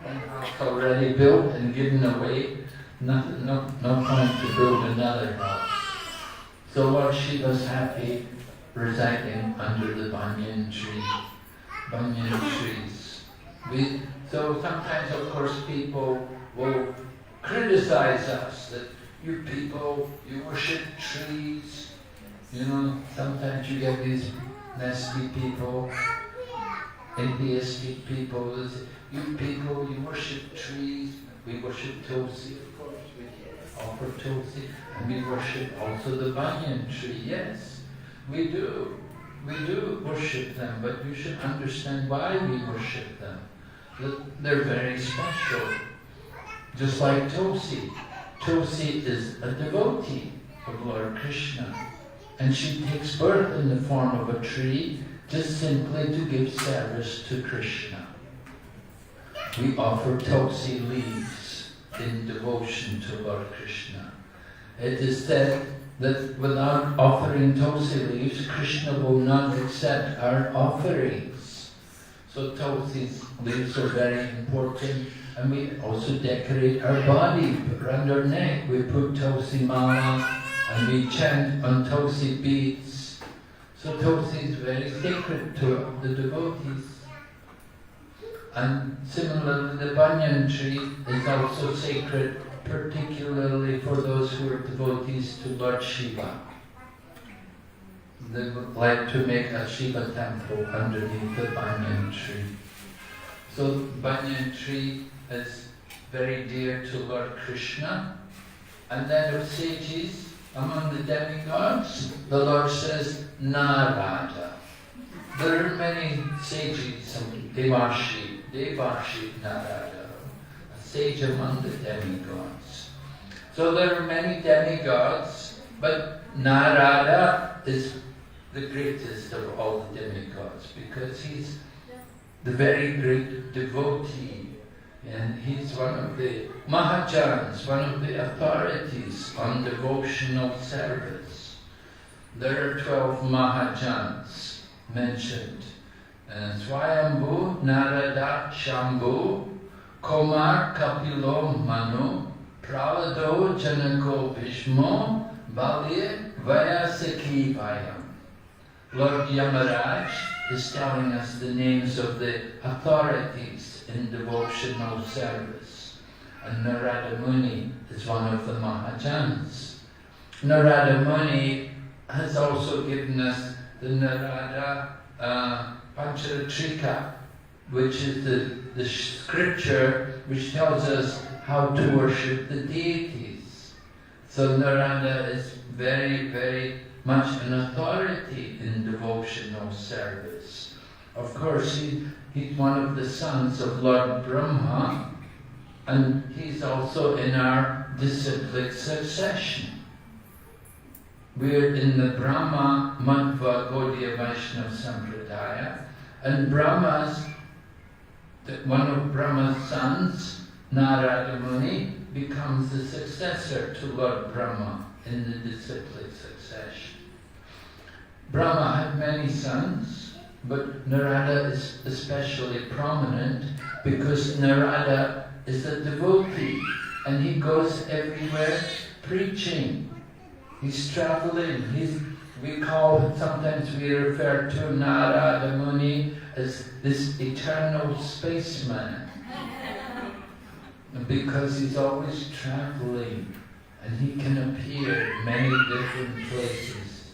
One house already built and given away, no point to build another house. So Lord Shiva's happy residing under the banyan tree, banyan trees. So sometimes, of course, people will criticize us that you people, you worship trees. You know, sometimes you get these nasty people, atheistic people, that say, you people, you worship trees. We worship Tulsi, of course, we offer Tulsi, and we worship also the banyan tree. Yes, we do. We do worship them, but you should understand why we worship them. That they're very special. Just like Tulsi. Tulsi is a devotee of Lord Krishna, and she takes birth in the form of a tree just simply to give service to Krishna. We offer Tulsi leaves in devotion to Lord Krishna. It is said that without offering Tulsi leaves, Krishna will not accept our offerings. So Tulsi leaves are very important, and we also decorate our body. Around our neck we put Tulsi mala, and we chant on Tulsi beads. So Tulsi is very sacred to the devotees. And similarly, the banyan tree is also sacred, particularly for those who are devotees to Lord Shiva. They would like to make a Shiva temple underneath the banyan tree. So banyan tree is very dear to Lord Krishna. And then of sages, among the demigods, the Lord says, Narada. There are many sages, Devashi Narada, a sage among the demigods. So there are many demigods, but Narada is the greatest of all the demigods, because he's the very great devotee, and he's one of the Mahajans, one of the authorities on devotional service. There are 12 Mahajans mentioned. Swayambhu, Narada, Shambhu, Komar, Kapilo, Manu, Prahlado, Janako, Bhishmo, Bali, Vyasaki, Vayam. Lord Yamaraj is telling us the names of the authorities in devotional service. And Narada Muni is one of the Mahajans. Narada Muni has also given us the Narada Pancharatrika, which is the scripture which tells us how to worship the deities. So Narada is very, very much an authority in devotional service. Of course, he's one of the sons of Lord Brahma, and he's also in our disciplic succession. We're in the Brahma Madhva Gaudiya Vaishnava Sampradaya, and one of Brahma's sons, Narada Muni, becomes the successor to Lord Brahma in the disciplic succession. Brahma had many sons, but Narada is especially prominent because Narada is a devotee, and he goes everywhere preaching. He's traveling. Sometimes we refer to Narada Muni as this eternal spaceman, because he's always traveling and he can appear in many different places.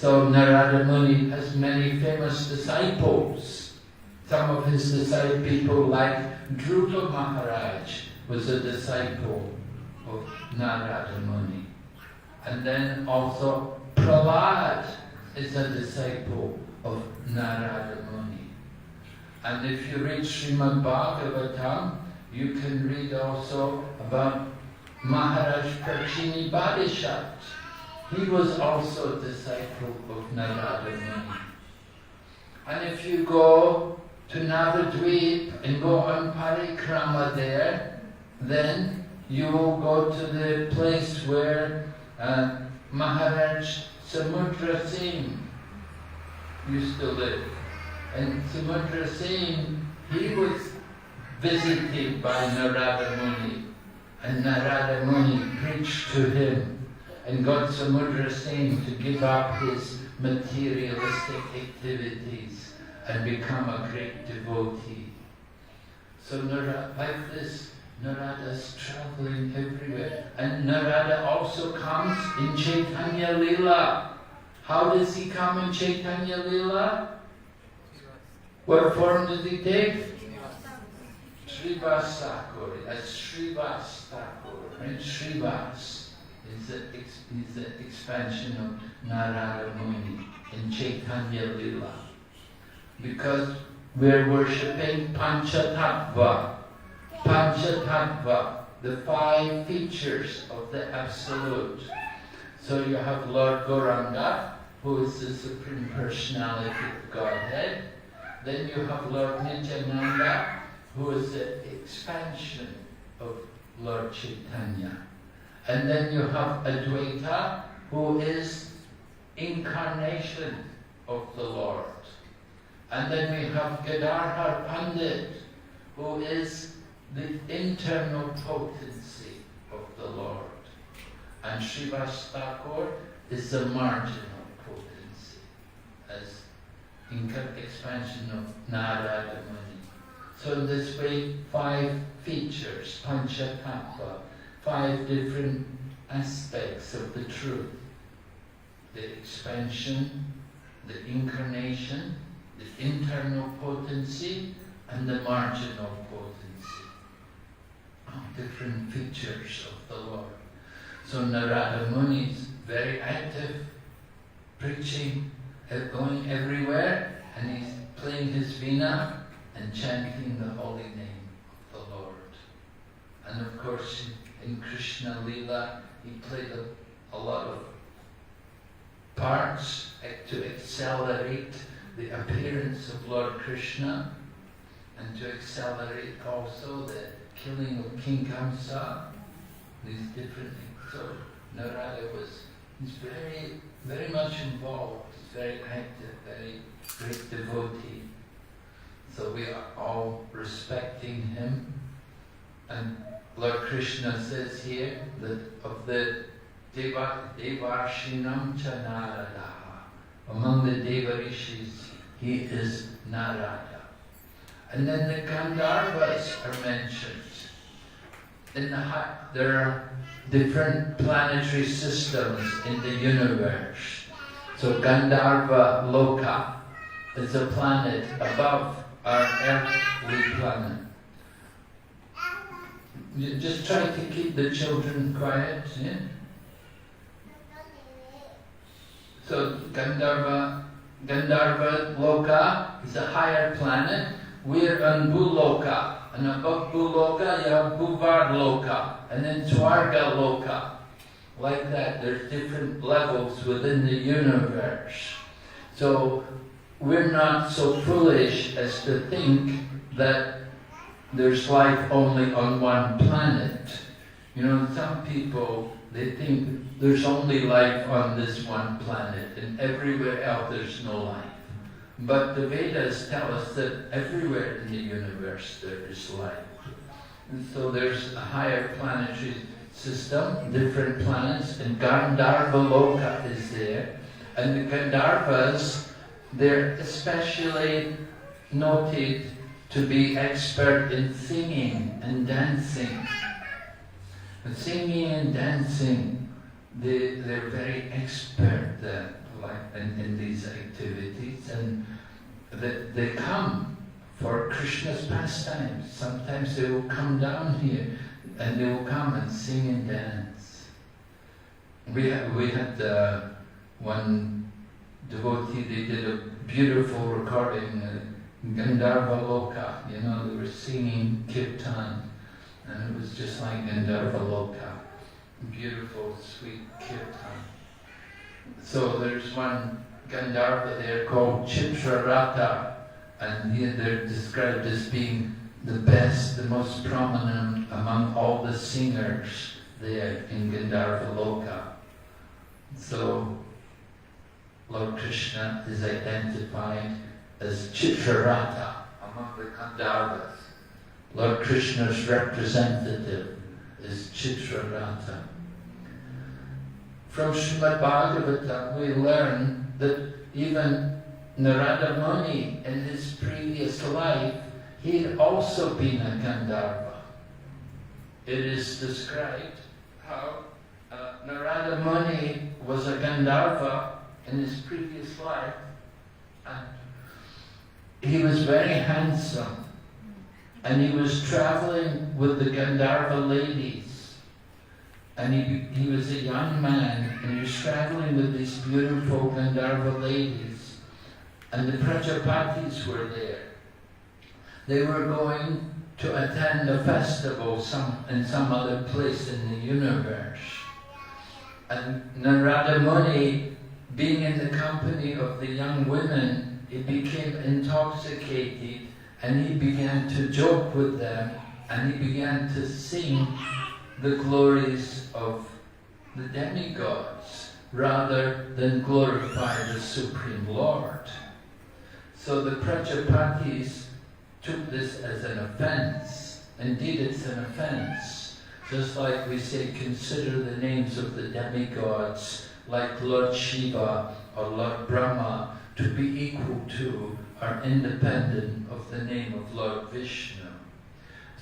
So Narada Muni has many famous disciples. Some of his disciples, like Dhruva Maharaj, was a disciple of Narada Muni. And then also Prahlad is a disciple of Narada Muni. And if you read Srimad Bhagavatam, you can read also about Maharaj Prachini Badishat. He was also a disciple of Narada Muni. And if you go to Navadvip and go on parikrama there, then you will go to the place where Maharaj Samudra Singh used to live. And Samudra Singh, he was visited by Narada Muni, and Narada Muni preached to him and got Samudra Singh to give up his materialistic activities and become a great devotee. So like this, Narada's traveling everywhere. And Narada also comes in Chaitanya Lila. How does he come in Chaitanya Lila? What form does he take? Srivas Thakur. That's Srivas Thakur. Right? Srivas is the expansion of Narada Muni in Chaitanya Lila. Because we're worshipping Panchatattva. Panchatattva, the 5 features of the Absolute. So you have Lord Gauranga, who is the Supreme Personality of Godhead. Then you have Lord Nityananda, who is the expansion of Lord Chaitanya. And then you have Advaita, who is incarnation of the Lord. And then we have Gadadhar Pandit, who is the internal potency of the Lord. And Srivas Thakur is the marginal potency, as expansion of Narada Muni. So in this way, 5 features, Panchatattva, 5 different aspects of the truth. The expansion, the incarnation, the internal potency, and the marginal potency. Different features of the Lord. So Narada Muni is very active, preaching, going everywhere, and he's playing his veena and chanting the holy name of the Lord. And of course, in Krishna Lila, he played a lot of parts to accelerate the appearance of Lord Krishna, and to accelerate also the killing of King Kamsa, these different things. So Narada he's very, very much involved, he's very active, very great devotee. So we are all respecting him. And Lord Krishna says here that of the Devarshinam cha Narada, among the Devarishis, he is Narada. And then the Gandharvas are mentioned. There are different planetary systems in the universe. So Gandharva Loka is a planet above our earthly planet. You just try to keep the children quiet. Yeah? So Gandharva Loka is a higher planet. We're on Bhuloka. And above Bhuloka, you have Bhuvar Loka, and then Swarga Loka. Like that, there's different levels within the universe. So we're not so foolish as to think that there's life only on one planet. You know, some people, they think there's only life on this one planet, and everywhere else there's no life. But the Vedas tell us that everywhere in the universe there is life. And so there's a higher planetary system, different planets, and Gandharva Loka is there. And the Gandharvas, they're especially noted to be expert in singing and dancing. And singing and dancing, they're very expert like in these activities, and they come for Krishna's pastimes. Sometimes they will come down here and they will come and sing and dance. We had one devotee, they did a beautiful recording, Gandharva Loka, they were singing kirtan, and it was just like Gandharva Loka, beautiful, sweet kirtan. So there's one Gandharva there called Chitrarata, and they're described as being the best, the most prominent among all the singers there in Gandharva Loka. So Lord Krishna is identified as Chitrarata among the Gandharvas. Lord Krishna's representative is Chitrarata. From Srimad Bhagavatam we learn that even Narada Muni in his previous life, he had also been a Gandharva. It is described how Narada Muni was a Gandharva in his previous life, and he was very handsome, and he was traveling with the Gandharva ladies, and he was a young man, and he was traveling with these beautiful Gandharva ladies, and the Prajapatis were there. They were going to attend a festival in some other place in the universe. And Narada Muni, being in the company of the young women, he became intoxicated, and he began to joke with them, and he began to sing the glories of the demigods rather than glorify the Supreme Lord. So the Prajapatis took this as an offense. Indeed, it's an offense. Just like we say, consider the names of the demigods, like Lord Shiva or Lord Brahma, to be equal to or independent of the name of Lord Vishnu.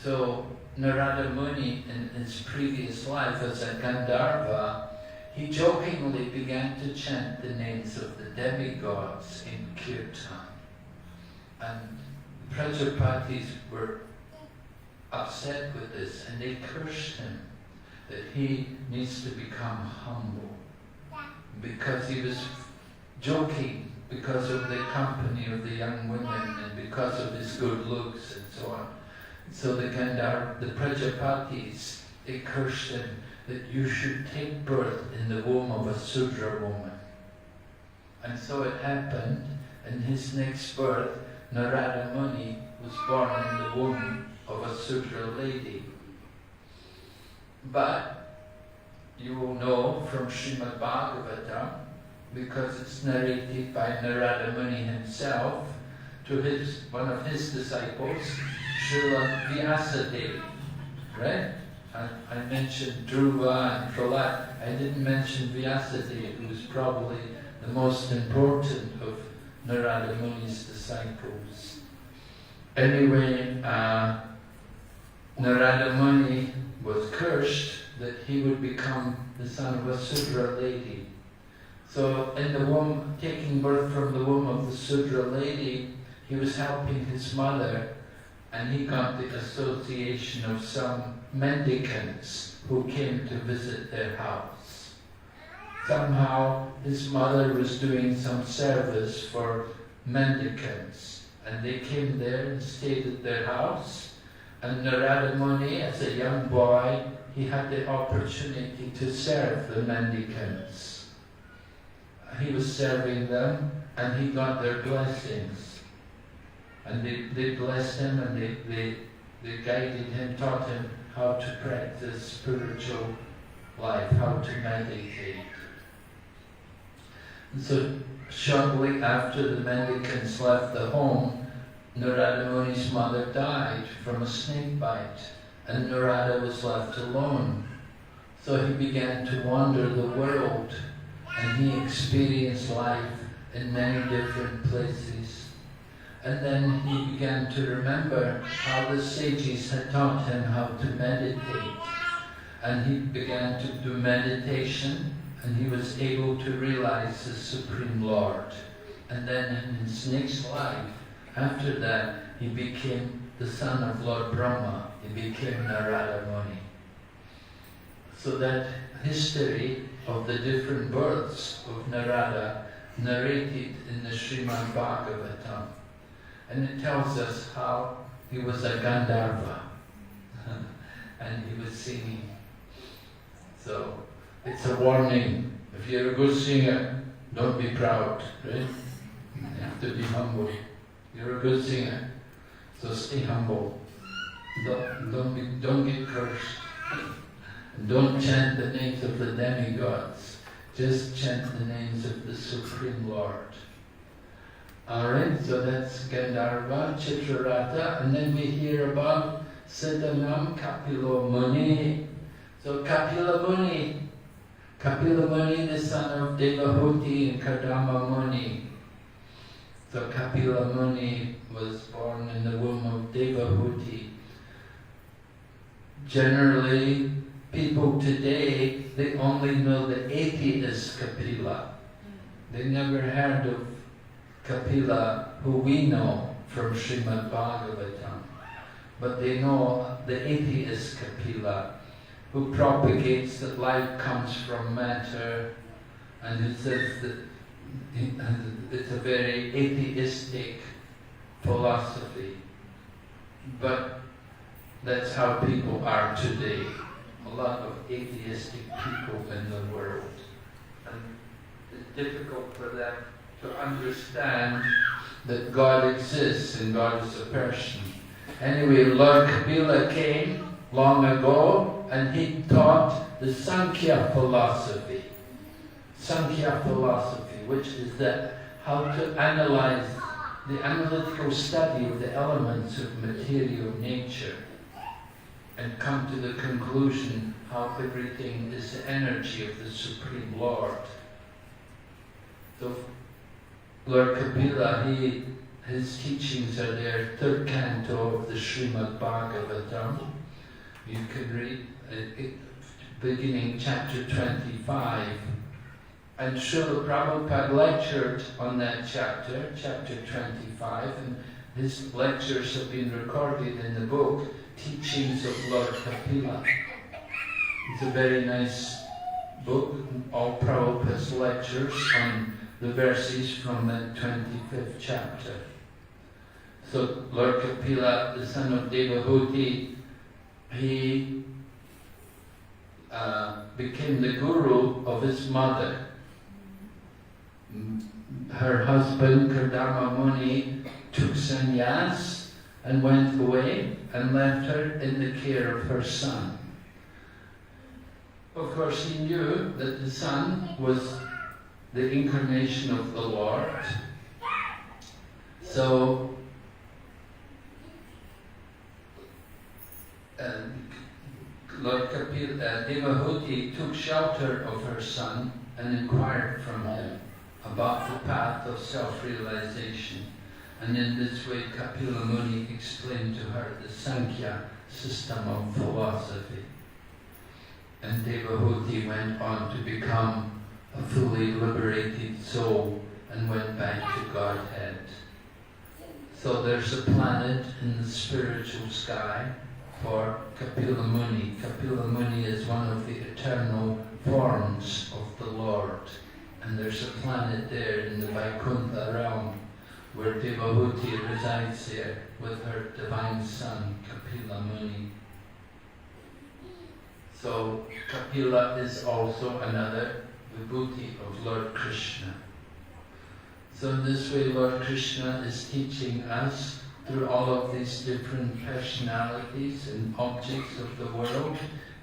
So Narada Muni, in his previous life as a Gandharva, he jokingly began to chant the names of the demigods in kirtan. And Prajapatis were upset with this, and they cursed him that he needs to become humble, because he was joking because of the company of the young women and because of his good looks and so on. So the Prajapatis, they cursed him that you should take birth in the womb of a Sudra woman. And so it happened, in his next birth, Narada Muni was born in the womb of a Sudra lady. But you will know from Srimad Bhagavatam, because it's narrated by Narada Muni himself to one of his disciples, Srila Vyasadeva, right? I mentioned Dhruva and Prahlad. I didn't mention Vyasadeva, who was probably the most important of Narada Muni's disciples. Anyway, Narada Muni was cursed that he would become the son of a Sudra lady. So in the womb, taking birth from the womb of the Sudra lady, he was helping his mother, and he got the association of some mendicants who came to visit their house. Somehow his mother was doing some service for mendicants, and they came there and stayed at their house, and Narada Muni, as a young boy, he had the opportunity to serve the mendicants. He was serving them, and he got their blessings. And they blessed him, and they guided him, taught him how to practice spiritual life, how to meditate. And so shortly after the mendicants left the home, Narada Muni's mother died from a snake bite, and Narada was left alone. So he began to wander the world, and he experienced life in many different places. And then he began to remember how the sages had taught him how to meditate. And he began to do meditation, and he was able to realize the Supreme Lord. And then in his next life, after that, he became the son of Lord Brahma. He became Narada Muni. So that history of the different births of Narada narrated in the Srimad Bhagavatam. And it tells us how he was a Gandharva and he was singing. So it's a warning. If you're a good singer, don't be proud, right? You have to be humble. You're a good singer, so stay humble. Don't get cursed. Don't chant the names of the demigods. Just chant the names of the Supreme Lord. Alright, so that's Gandharva, Chitraratha, and then we hear about Siddhanam Kapila Muni. So Kapila Muni, the son of Devahuti and Kardama Muni. So Kapila Muni was born in the womb of Devahuti. Generally, people today, they only know the atheist Kapila. They never heard of Kapila, who we know from Srimad Bhagavatam. But they know the atheist Kapila, who propagates that life comes from matter, and who says that it's a very atheistic philosophy. But that's how people are today. A lot of atheistic people in the world. And it's difficult for them to understand that God exists and God is a person. Anyway, Lord Kapila came long ago and he taught the Sankhya philosophy. Sankhya philosophy, which is that how to analyze the analytical study of the elements of material nature and come to the conclusion how everything is the energy of the Supreme Lord. So Lord Kapila, his teachings are there, third canto of the Srimad Bhagavatam. You can read it, beginning chapter 25. And Srila Prabhupada lectured on that chapter, chapter 25, and his lectures have been recorded in the book, Teachings of Lord Kapila. It's a very nice book, all Prabhupada's lectures on the verses from the 25th chapter. So Lord Kapila, the son of Devahuti, he became the guru of his mother. Her husband, Kardama Muni, took sannyas and went away and left her in the care of her son. Of course, he knew that the son was the incarnation of the Lord. So, Lord Kapila, Devahuti took shelter of her son and inquired from him about the path of self-realization. And in this way, Kapila Muni explained to her the Sankhya system of philosophy. And Devahuti went on to become a fully liberated soul and went back to Godhead. So there's a planet in the spiritual sky for Kapila Muni. Kapila Muni is one of the eternal forms of the Lord. And there's a planet there in the Vaikuntha realm where Devahuti resides there with her divine son, Kapila Muni. So Kapila is also another vibhuti of Lord Krishna. So in this way Lord Krishna is teaching us through all of these different personalities and objects of the world.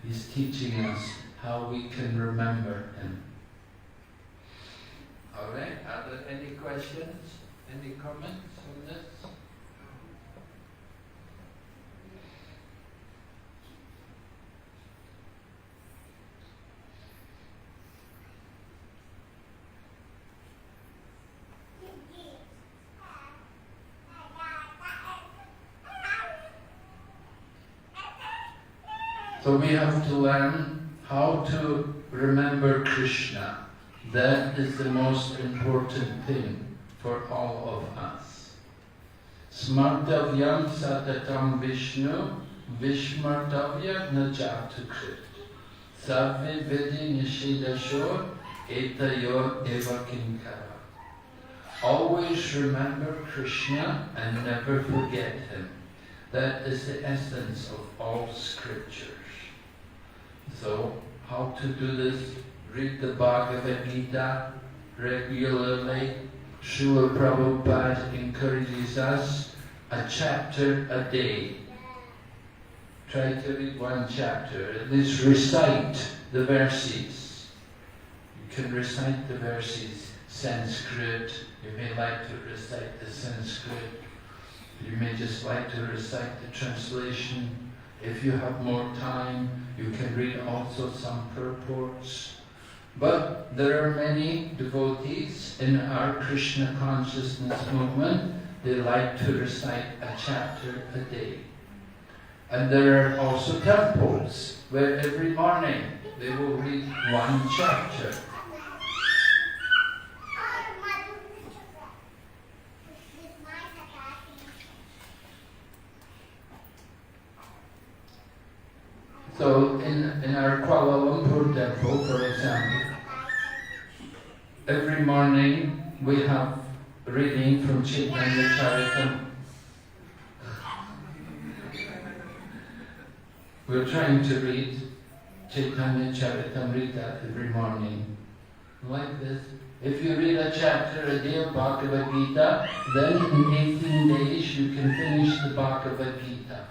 He's teaching us how we can remember him. Alright, are there any questions? Any comments on this? So we have to learn how to remember Krishna. That is the most important thing for all of us. Smartavyam satatam Vishnu, Vishmartavya najatukrit. Sarve vedi nishidasho, etayor eva kinkara. Always remember Krishna and never forget him. That is the essence of all scriptures. So, how to do this? Read the Bhagavad Gita regularly. Srila Prabhupada encourages us a chapter a day. Try to read one chapter, at least recite the verses. You can recite the verses, Sanskrit. You may like to recite the Sanskrit. You may just like to recite the translation. If you have more time, you can read also some purports. But there are many devotees in our Krishna consciousness movement. They like to recite a chapter a day. And there are also temples where every morning they will read one chapter. So in our Kuala Lumpur temple, for example, every morning we have reading from Chaitanya Charitam. We're trying to read Chaitanya Charitam, read that every morning. Like this. If you read a chapter a day of Bhagavad Gita, then in 18 days you can finish the Bhagavad Gita.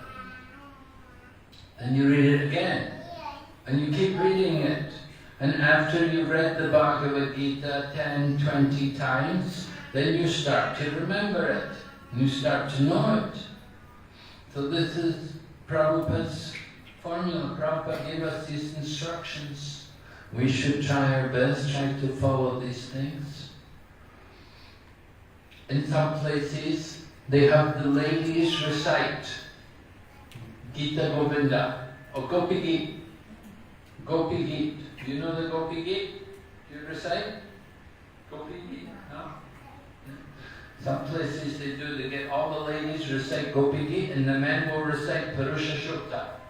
And you read it again. And you keep reading it. And after you've read the Bhagavad Gita 10, 20 times, then you start to remember it. And you start to know it. So this is Prabhupada's formula. Prabhupada gave us these instructions. We should try our best, try to follow these things. In some places, they have the ladies recite Gita Govinda, or Gopi Gita. Gopi Gita. Do you know the Gopi Gita? Do you recite? Gopi Gita? No? Some places they do, they get all the ladies recite Gopi Gita and the men will recite Purusha Shukta.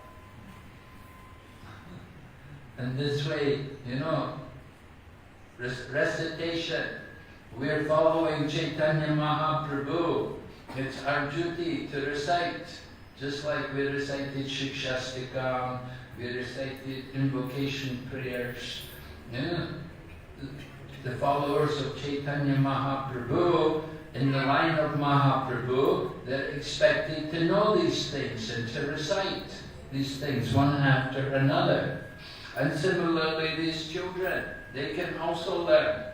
And this way, you know, recitation. We're following Chaitanya Mahaprabhu. It's our duty to recite. Just like we recited Shikshastikam, we recited invocation prayers. Yeah. The followers of Chaitanya Mahaprabhu, in the line of Mahaprabhu, they're expected to know these things and to recite these things one after another. And similarly, these children, they can also learn.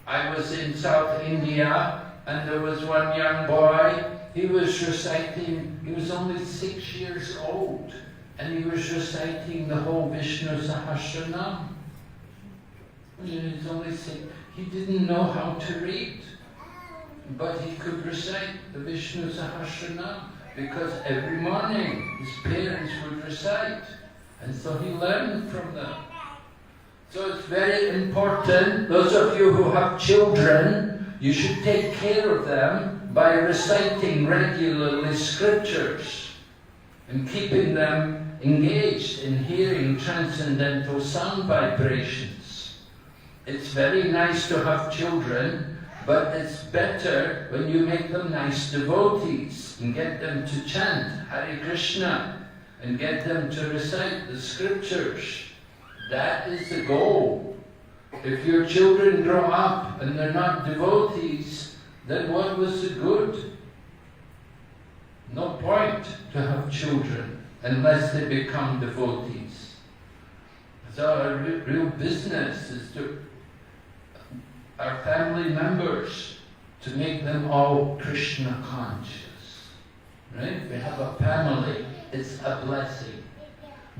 I was in South India, and there was one young boy. He was reciting, he was only 6 years old, and he was reciting the whole Vishnu Sahasranam. He was only 6. He didn't know how to read, but he could recite the Vishnu Sahasranam because every morning his parents would recite, and so he learned from them. So it's very important, those of you who have children, you should take care of them by reciting regularly scriptures and keeping them engaged in hearing transcendental sound vibrations. It's very nice to have children, but it's better when you make them nice devotees and get them to chant Hare Krishna and get them to recite the scriptures. That is the goal. If your children grow up and they're not devotees, then what was the good? No point to have children unless they become devotees. So our real business is to our family members, to make them all Krishna conscious. Right? We have a family, it's a blessing.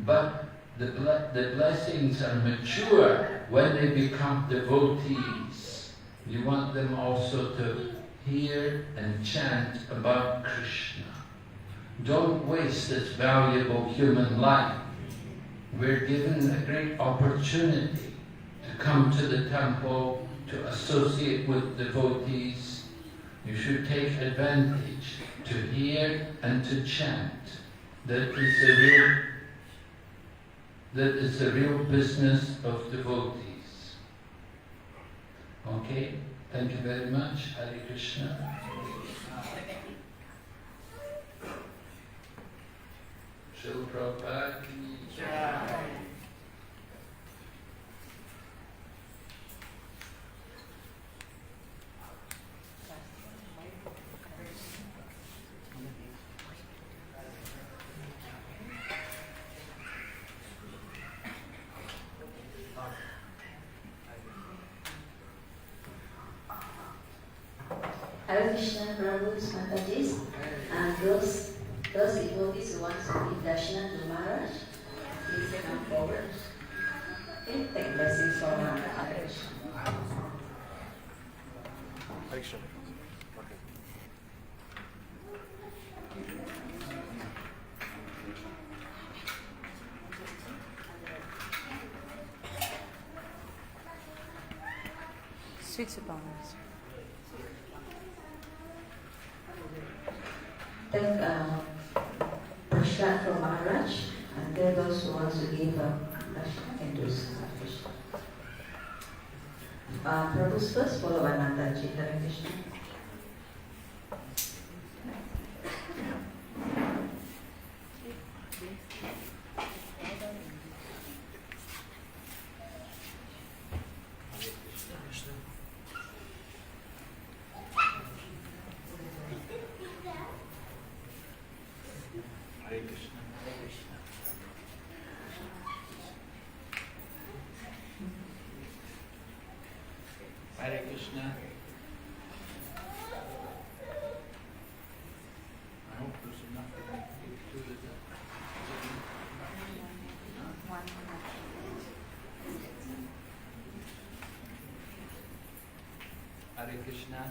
But the blessings are mature when they become devotees. You want them also to hear and chant about Krishna. Don't waste this valuable human life. we're given a great opportunity to come to the temple, to associate with devotees. You should take advantage to hear and to chant. That is the real business of devotees. Okay? Thank you very much. Hare Krishna. Srila Prabhupada ki jai. Hare Krishna, Prabhu's Mataji's, and those devotees who want to give darshan to Maharaj, please come forward. Okay, take blessings from Maharaj. Hare Krishna. Sweets abundance. Take prasad from Maharaj, and then those who want to give darshan can do so. Hare Krishna. Prabhu's first, followed by Mataji. Hare Krishna. Hare Krishna. I hope there's enough to do this. Hare Krishna.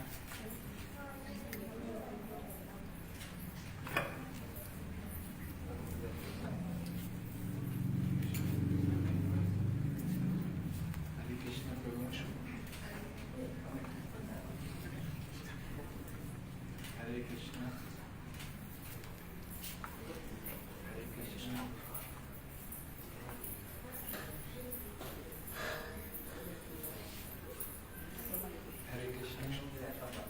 Hare Krishna promotion. Hare Krishna. Hare Krishna. Hare Krishna.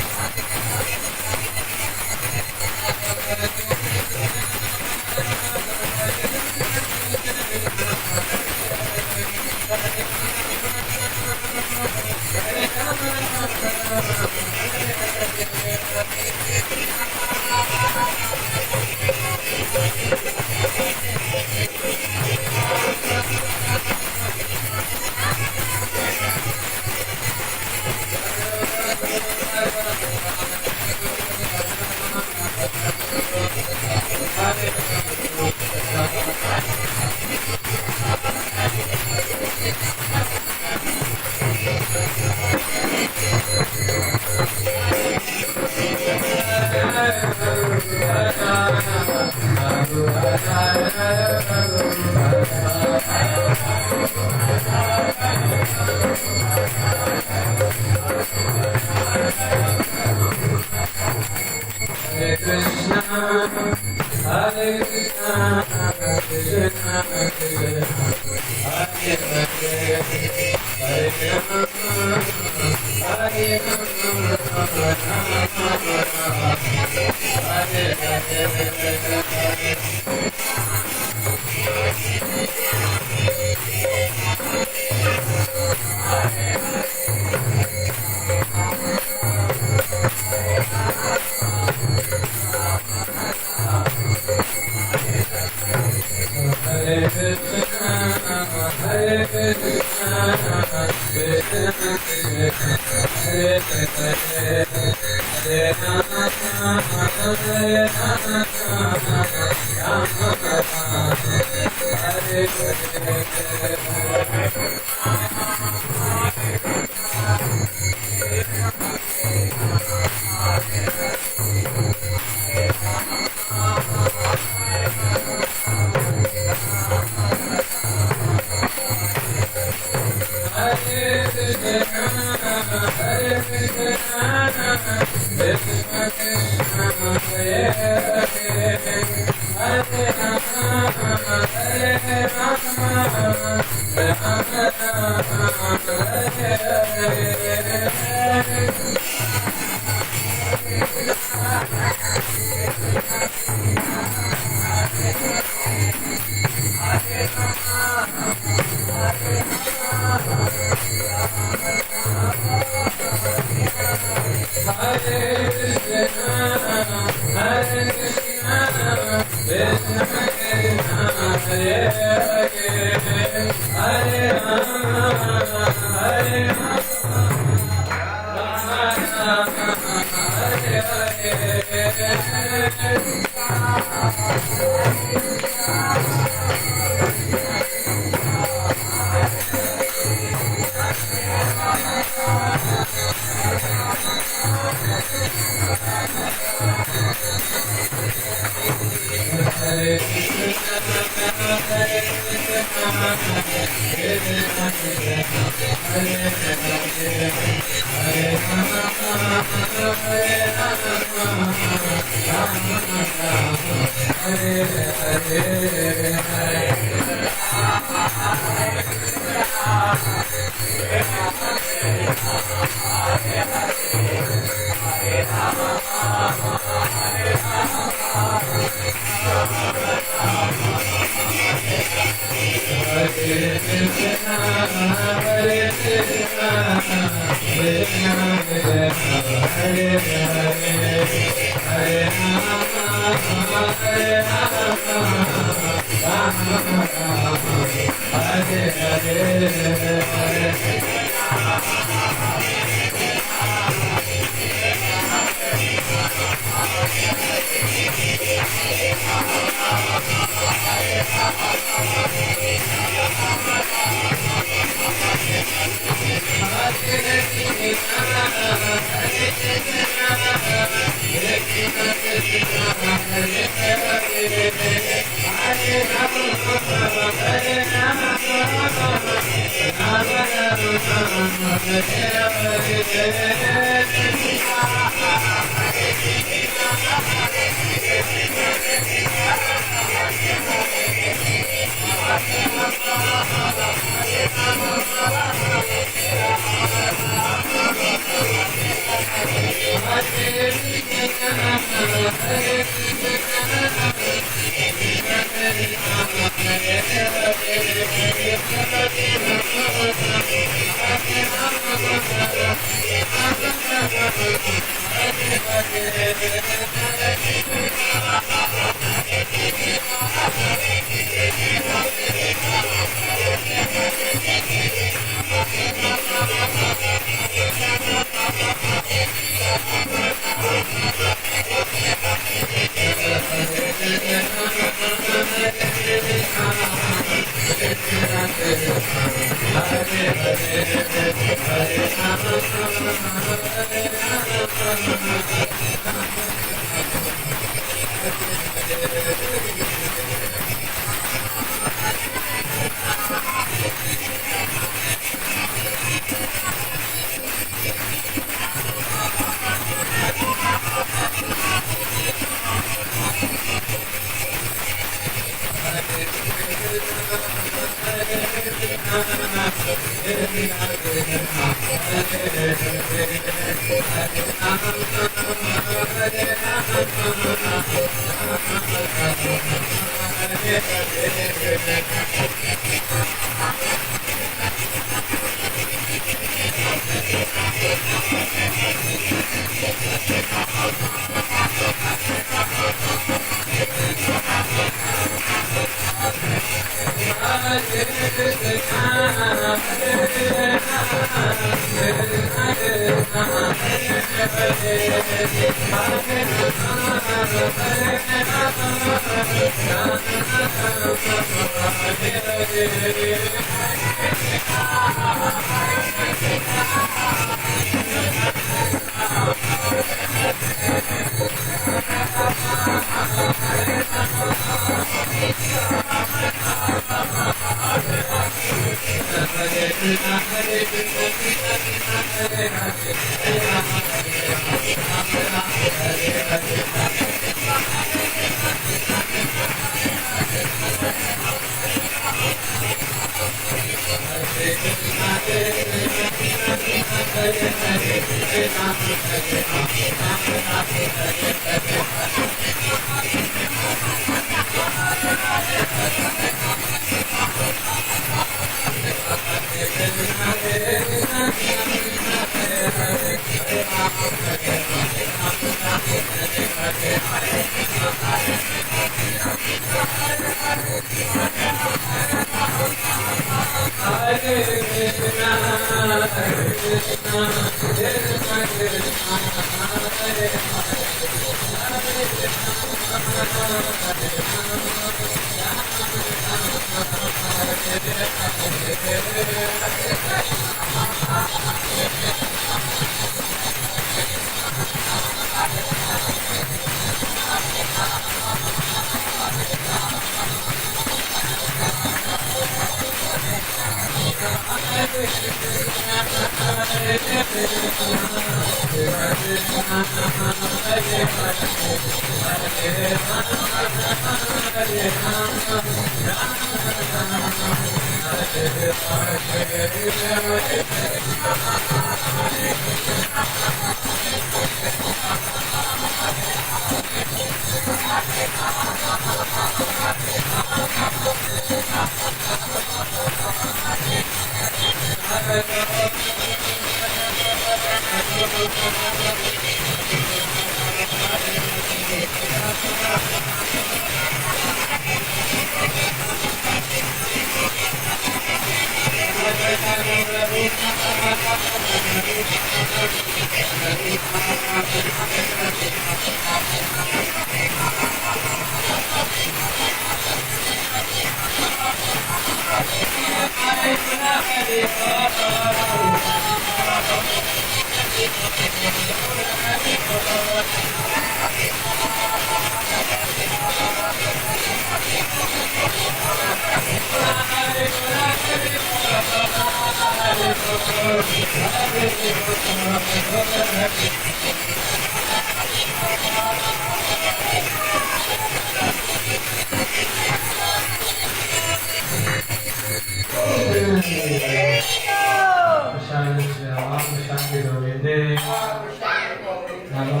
Namo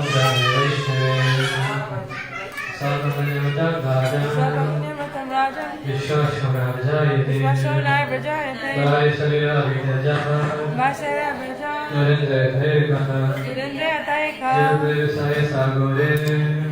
Vishwashamravjayate Vishwashamravjayate Vaishaliravidyajapa Vaishaliravidyajapa Narendra Thairkana Narendra Thairkana Narendra Sai Sagore